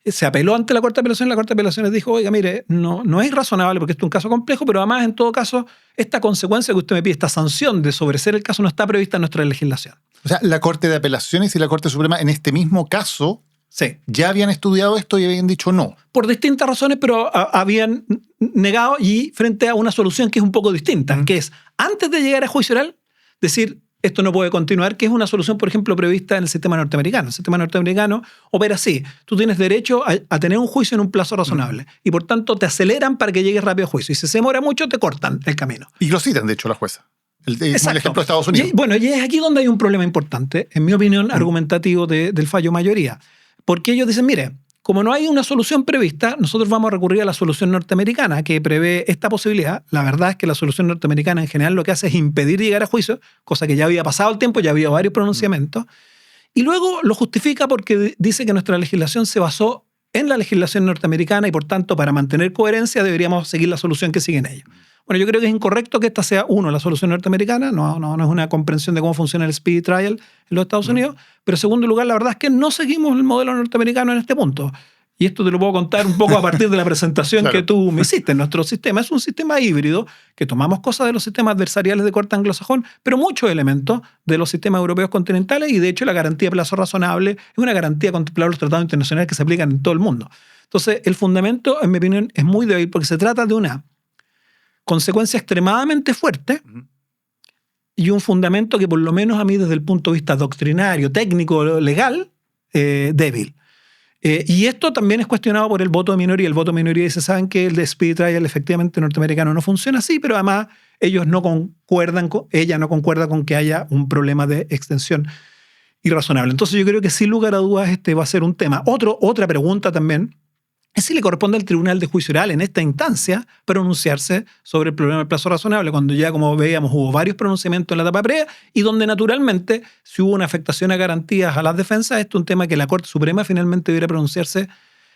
se apeló ante la Corte de Apelaciones. La Corte de Apelaciones dijo, oiga, mire, no es razonable porque esto es un caso complejo, pero además, en todo caso, esta consecuencia que usted me pide, esta sanción de sobreseer el caso, no está prevista en nuestra legislación. O sea, la Corte de Apelaciones y la Corte Suprema en este mismo caso ya habían estudiado esto y habían dicho no. Por distintas razones, pero habían negado, y frente a una solución que es un poco distinta, que es, antes de llegar a juicio oral, decir, esto no puede continuar, que es una solución, por ejemplo, prevista en el sistema norteamericano. El sistema norteamericano opera así. Tú tienes derecho a tener un juicio en un plazo razonable y, por tanto, te aceleran para que llegues rápido a juicio. Y si se demora mucho, te cortan el camino. Y lo citan, de hecho, la jueza. El ejemplo de Estados Unidos. Y es aquí donde hay un problema importante, en mi opinión, argumentativo del fallo mayoría. porque ellos dicen, mire, como no hay una solución prevista, nosotros vamos a recurrir a la solución norteamericana que prevé esta posibilidad. La verdad es que la solución norteamericana en general lo que hace es impedir llegar a juicio, cosa que ya había pasado el tiempo, ya había varios pronunciamientos. Y luego lo justifica porque dice que nuestra legislación se basó en la legislación norteamericana y por tanto para mantener coherencia deberíamos seguir la solución que siguen ellos. Bueno, yo creo que es incorrecto que esta sea, uno, la solución norteamericana, no es una comprensión de cómo funciona el speedy trial en los Estados Unidos, pero en segundo lugar, la verdad es que no seguimos el modelo norteamericano en este punto. Y esto te lo puedo contar un poco a partir de la presentación Claro. que tú me hiciste. Nuestro sistema es un sistema híbrido que tomamos cosas de los sistemas adversariales de corte anglosajón, pero muchos elementos de los sistemas europeos continentales y de hecho la garantía de plazo razonable es una garantía contemplada en los tratados internacionales que se aplican en todo el mundo. Entonces, el fundamento, en mi opinión, es muy débil porque se trata de una consecuencia extremadamente fuerte y un fundamento que por lo menos a mí desde el punto de vista doctrinario, técnico, legal, débil. Y esto también es cuestionado por el voto de minoría. El voto de minoría dice, saben que el de speedy trial efectivamente norteamericano no funciona así, pero además ella no concuerda con que haya un problema de extensión irrazonable. Entonces yo creo que sin lugar a dudas este va a ser un tema. Otra pregunta también es si le corresponde al Tribunal de Juicio Oral en esta instancia pronunciarse sobre el problema del plazo razonable, cuando ya, como veíamos, hubo varios pronunciamientos en la etapa previa y donde naturalmente, si hubo una afectación a garantías a las defensas, esto es un tema que la Corte Suprema finalmente debiera pronunciarse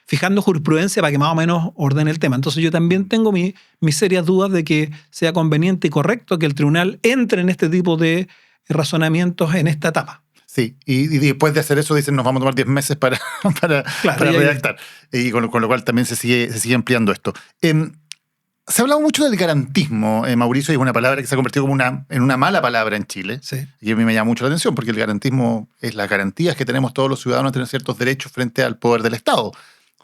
fijando jurisprudencia para que más o menos ordene el tema. Entonces yo también tengo mis serias dudas de que sea conveniente y correcto que el tribunal entre en este tipo de razonamientos en esta etapa. Sí, y después de hacer eso dicen nos vamos a tomar 10 meses para redactar. Y con lo cual también se sigue ampliando esto. Se ha hablado mucho del garantismo, Mauricio, y es una palabra que se ha convertido como en una mala palabra en Chile. Sí. Y a mí me llama mucho la atención porque el garantismo es las garantías que tenemos todos los ciudadanos a tener ciertos derechos frente al poder del Estado,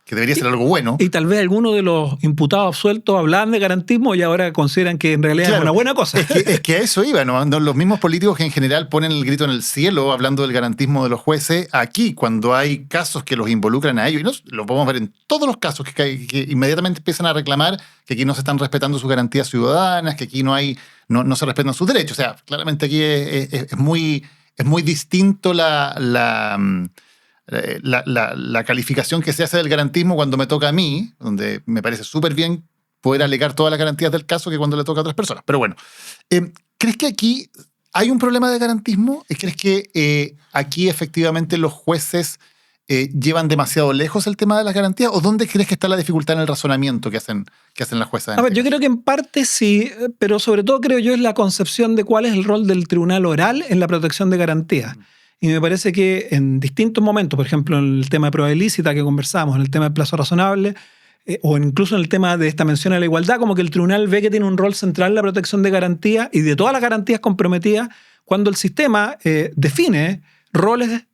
que debería ser algo bueno. Y tal vez algunos de los imputados absueltos hablaban de garantismo y ahora consideran que en realidad es una buena cosa. Es que a eso iba, ¿no? Los mismos políticos que en general ponen el grito en el cielo hablando del garantismo de los jueces, aquí cuando hay casos que los involucran a ellos, y lo podemos ver en todos los casos que inmediatamente empiezan a reclamar que aquí no se están respetando sus garantías ciudadanas, que aquí no se respetan sus derechos. O sea, claramente aquí es muy distinto la calificación que se hace del garantismo cuando me toca a mí, donde me parece súper bien poder alegar todas las garantías del caso que cuando le toca a otras personas. Pero bueno, ¿crees que aquí hay un problema de garantismo? ¿Crees que aquí efectivamente los jueces llevan demasiado lejos el tema de las garantías? ¿O dónde crees que está la dificultad en el razonamiento que hacen las juezas? A ver, yo creo que en parte sí, pero sobre todo creo yo es la concepción de cuál es el rol del tribunal oral en la protección de garantías. Y me parece que en distintos momentos, por ejemplo, en el tema de prueba ilícita que conversamos, en el tema del plazo razonable, o incluso en el tema de esta mención a la igualdad, como que el tribunal ve que tiene un rol central en la protección de garantías y de todas las garantías comprometidas cuando el sistema define roles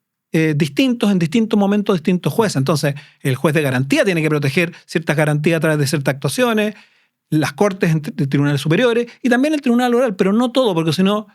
distintos en distintos momentos, distintos jueces. Entonces, el juez de garantía tiene que proteger ciertas garantías a través de ciertas actuaciones, las cortes de tribunales superiores y también el tribunal oral, pero no todo, porque si no,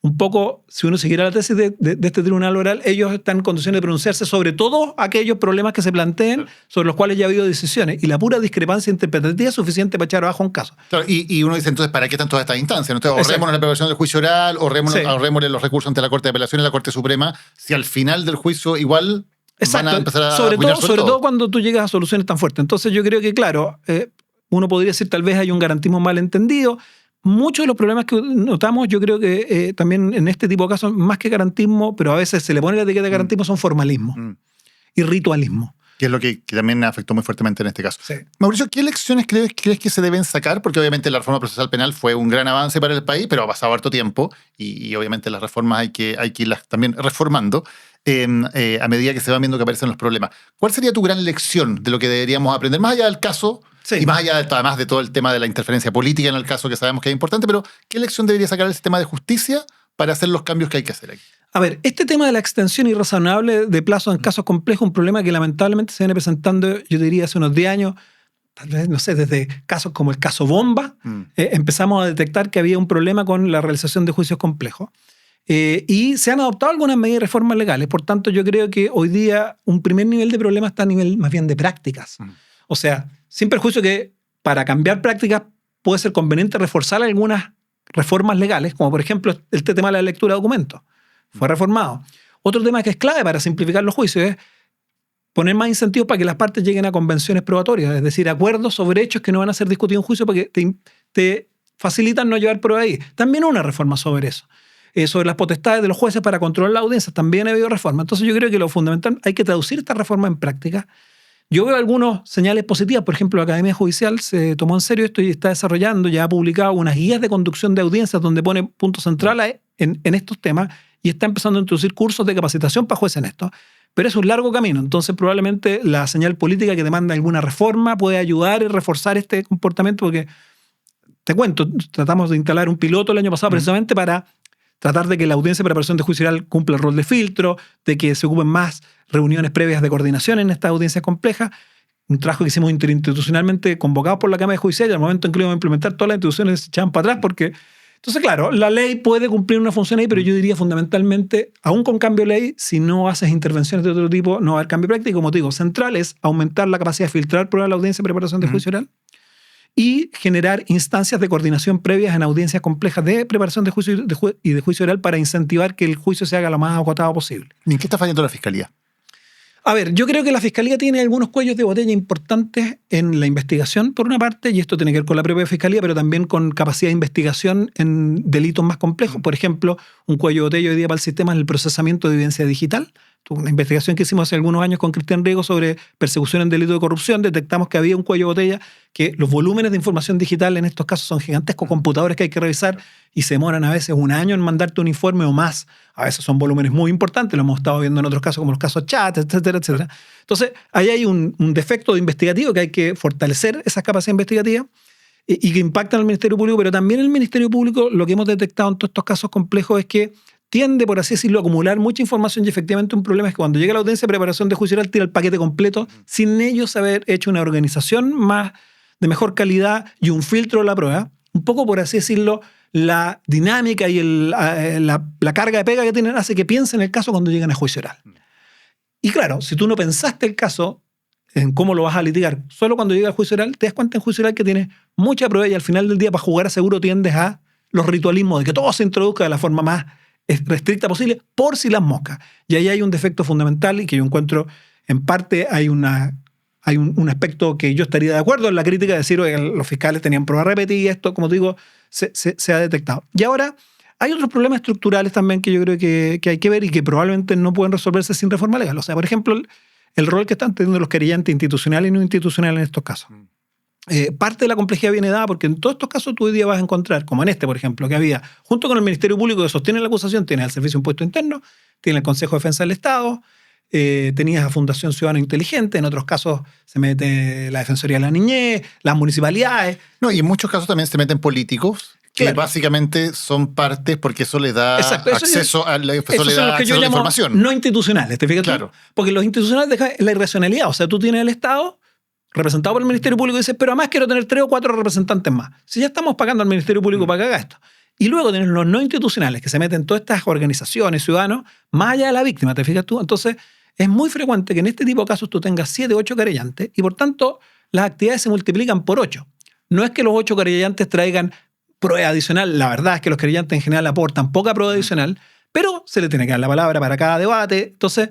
un poco, si uno siguiera la tesis de este tribunal oral, ellos están en condiciones de pronunciarse sobre todos aquellos problemas que se planteen, sobre los cuales ya ha habido decisiones. Y la pura discrepancia interpretativa es suficiente para echar abajo un caso. Claro, y uno dice, entonces, ¿para qué están todas estas instancias? Entonces, ahorrémonos la preparación del juicio oral, ahorrémosle los recursos ante la Corte de Apelaciones y la Corte Suprema, si al final del juicio igual van a empezar a sobre todo cuando tú llegas a soluciones tan fuertes. Entonces yo creo que, claro, uno podría decir tal vez hay un garantismo mal entendido. Muchos de los problemas que notamos, yo creo que también en este tipo de casos, más que garantismo, pero a veces se le pone la etiqueta de garantismo, son formalismo y ritualismo. Que es lo que también afectó muy fuertemente en este caso. Sí. Mauricio, ¿qué lecciones crees que se deben sacar? Porque obviamente la reforma procesal penal fue un gran avance para el país, pero ha pasado harto tiempo y obviamente las reformas hay que irlas también reformando a medida que se van viendo que aparecen los problemas. ¿Cuál sería tu gran lección de lo que deberíamos aprender? Más allá del caso... Sí. Y más allá además de todo el tema de la interferencia política en el caso que sabemos que es importante, pero ¿qué lección debería sacar el sistema de justicia para hacer los cambios que hay que hacer aquí? A ver, este tema de la extensión irrazonable de plazo en casos complejos es un problema que lamentablemente se viene presentando, yo diría, hace unos 10 años, tal vez, no sé, desde casos como el caso Bomba, empezamos a detectar que había un problema con la realización de juicios complejos. Y se han adoptado algunas medidas de reformas legales. Por tanto, yo creo que hoy día un primer nivel de problema está a nivel más bien de prácticas. O sea, sin perjuicio que para cambiar prácticas puede ser conveniente reforzar algunas reformas legales, como por ejemplo este tema de la lectura de documentos. Fue reformado. Otro tema que es clave para simplificar los juicios es poner más incentivos para que las partes lleguen a convenciones probatorias, es decir, acuerdos sobre hechos que no van a ser discutidos en juicio porque te facilitan no llevar prueba ahí. También una reforma sobre eso. Sobre las potestades de los jueces para controlar la audiencia, también ha habido reforma. Entonces yo creo que lo fundamental, hay que traducir esta reforma en práctica. Yo veo algunas señales positivas. Por ejemplo, la Academia Judicial se tomó en serio esto y está desarrollando, ya ha publicado unas guías de conducción de audiencias donde pone puntos centrales en estos temas y está empezando a introducir cursos de capacitación para jueces en esto. Pero es un largo camino. Entonces probablemente la señal política que demanda alguna reforma puede ayudar y reforzar este comportamiento porque, te cuento, tratamos de instalar un piloto el año pasado precisamente para tratar de que la audiencia de preparación de juicio oral cumpla el rol de filtro, de que se ocupen más reuniones previas de coordinación en estas audiencias complejas. Un trabajo que hicimos interinstitucionalmente convocado por la Cámara Judicial y al momento en que lo íbamos a implementar, todas las instituciones se echaban para atrás porque... Entonces, claro, la ley puede cumplir una función ahí, pero yo diría fundamentalmente, aún con cambio de ley, si no haces intervenciones de otro tipo, no va a haber cambio práctico. Como te digo, central es aumentar la capacidad de filtrar pruebas de la audiencia de preparación de juicio oral y generar instancias de coordinación previas en audiencias complejas de preparación de juicio y de juicio oral para incentivar que el juicio se haga lo más acotado posible. ¿Y en qué está fallando la Fiscalía? A ver, yo creo que la Fiscalía tiene algunos cuellos de botella importantes en la investigación, por una parte, y esto tiene que ver con la propia Fiscalía, pero también con capacidad de investigación en delitos más complejos. Por ejemplo, un cuello de botella hoy día para el sistema es el procesamiento de evidencia digital. Una investigación que hicimos hace algunos años con Cristian Riego sobre persecución en delito de corrupción, detectamos que había un cuello de botella, que los volúmenes de información digital en estos casos son gigantescos, computadores que hay que revisar y se demoran a veces un año en mandarte un informe o más. A veces son volúmenes muy importantes, lo hemos estado viendo en otros casos como los casos chat, etcétera, etcétera. Entonces, ahí hay un defecto investigativo que hay que fortalecer esas capacidades investigativas y que impactan al Ministerio Público, pero también el Ministerio Público, lo que hemos detectado en todos estos casos complejos es que tiende, por así decirlo, a acumular mucha información y efectivamente un problema es que cuando llega la audiencia de preparación de juicio oral tira el paquete completo sin ellos haber hecho una organización de mejor calidad y un filtro de la prueba. Un poco, por así decirlo, la dinámica y la carga de pega que tienen hace que piensen el caso cuando llegan a juicio oral. Y claro, si tú no pensaste el caso en cómo lo vas a litigar, solo cuando llega al juicio oral, te das cuenta en juicio oral que tienes mucha prueba y al final del día para jugar a seguro tiendes a los ritualismos de que todo se introduzca de la forma más restricta posible por si las moscas. Y ahí hay un defecto fundamental y que yo encuentro, en parte, hay un aspecto que yo estaría de acuerdo en la crítica de decir que los fiscales tenían pruebas repetidas y esto, como te digo, se ha detectado. Y ahora hay otros problemas estructurales también que yo creo que hay que ver y que probablemente no pueden resolverse sin reforma legal. O sea, por ejemplo, el rol que están teniendo los querellantes institucionales y no institucionales en estos casos. Parte de la complejidad viene dada porque en todos estos casos tú hoy día vas a encontrar, como en este, por ejemplo, que había, junto con el Ministerio Público que sostiene la acusación, tienes el Servicio de Impuesto Interno, tienes el Consejo de Defensa del Estado, tenías la Fundación Ciudadana Inteligente, en otros casos se mete la Defensoría de la Niñez, las municipalidades. No, y en muchos casos también se meten políticos, que básicamente son partes porque eso les da acceso a la información. No institucionales, ¿te fijas? Claro. Porque los institucionales dejan la irracionalidad. O sea, tú tienes el Estado representado por el Ministerio Público y dices, pero además quiero tener 3 o 4 representantes más. Si ya estamos pagando al Ministerio Público para que haga esto. Y luego tienes los no institucionales que se meten en todas estas organizaciones, ciudadanos, más allá de la víctima, ¿te fijas tú? Entonces, es muy frecuente que en este tipo de casos tú tengas 7 o 8 querellantes y por tanto las actividades se multiplican por 8. No es que los 8 querellantes traigan prueba adicional, la verdad es que los querellantes en general aportan poca prueba adicional, pero se le tiene que dar la palabra para cada debate. Entonces,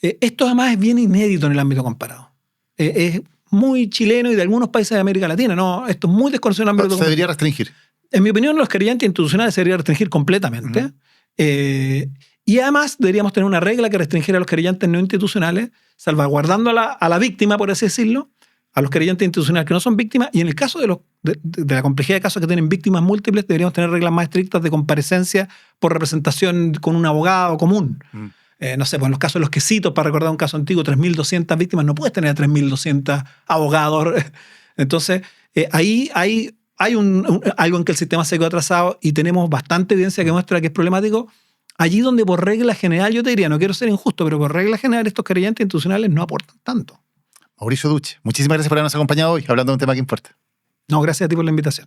esto además es bien inédito en el ámbito comparado. Es muy chileno y de algunos países de América Latina. No, esto es muy desconocido en el ámbito. Se debería restringir. En mi opinión, los querellantes institucionales se debería restringir completamente. Y además deberíamos tener una regla que restringiera a los querellantes no institucionales, salvaguardando a la víctima, por así decirlo, a los querellantes institucionales que no son víctimas. Y en el caso de la complejidad de casos que tienen víctimas múltiples, deberíamos tener reglas más estrictas de comparecencia por representación con un abogado común. No sé, pues en los casos de los quesitos, para recordar un caso antiguo, 3.200 víctimas, no puedes tener a 3.200 abogados. Entonces, ahí hay algo en que el sistema se quedó atrasado y tenemos bastante evidencia que muestra que es problemático. Allí donde por regla general, yo te diría, no quiero ser injusto, pero por regla general estos querellantes institucionales no aportan tanto. Mauricio Duche, muchísimas gracias por habernos acompañado hoy, hablando de un tema que importa. No, gracias a ti por la invitación.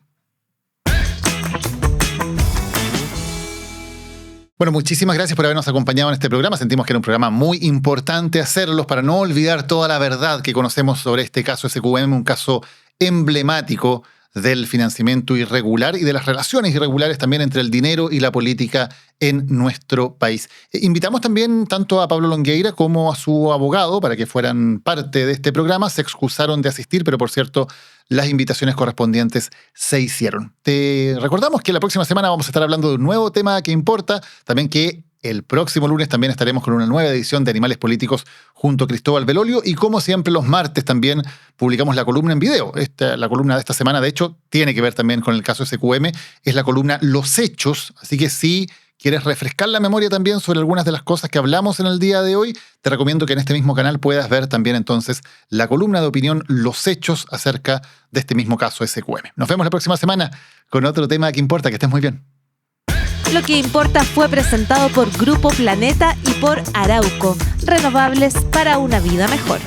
Bueno, muchísimas gracias por habernos acompañado en este programa. Sentimos que era un programa muy importante hacerlos para no olvidar toda la verdad que conocemos sobre este caso SQM, un caso emblemático del financiamiento irregular y de las relaciones irregulares también entre el dinero y la política en nuestro país. Invitamos también tanto a Pablo Longueira como a su abogado para que fueran parte de este programa. Se excusaron de asistir, pero por cierto, las invitaciones correspondientes se hicieron. Te recordamos que la próxima semana vamos a estar hablando de un nuevo tema que importa, también que el próximo lunes también estaremos con una nueva edición de Animales Políticos junto a Cristóbal Belolio y como siempre los martes también publicamos la columna en video. La columna de esta semana de hecho tiene que ver también con el caso SQM, es la columna Los Hechos, así que si quieres refrescar la memoria también sobre algunas de las cosas que hablamos en el día de hoy, te recomiendo que en este mismo canal puedas ver también entonces la columna de opinión Los Hechos acerca de este mismo caso SQM. Nos vemos la próxima semana con otro tema que importa, que estés muy bien. Lo que importa fue presentado por Grupo Planeta y por Arauco, renovables para una vida mejor.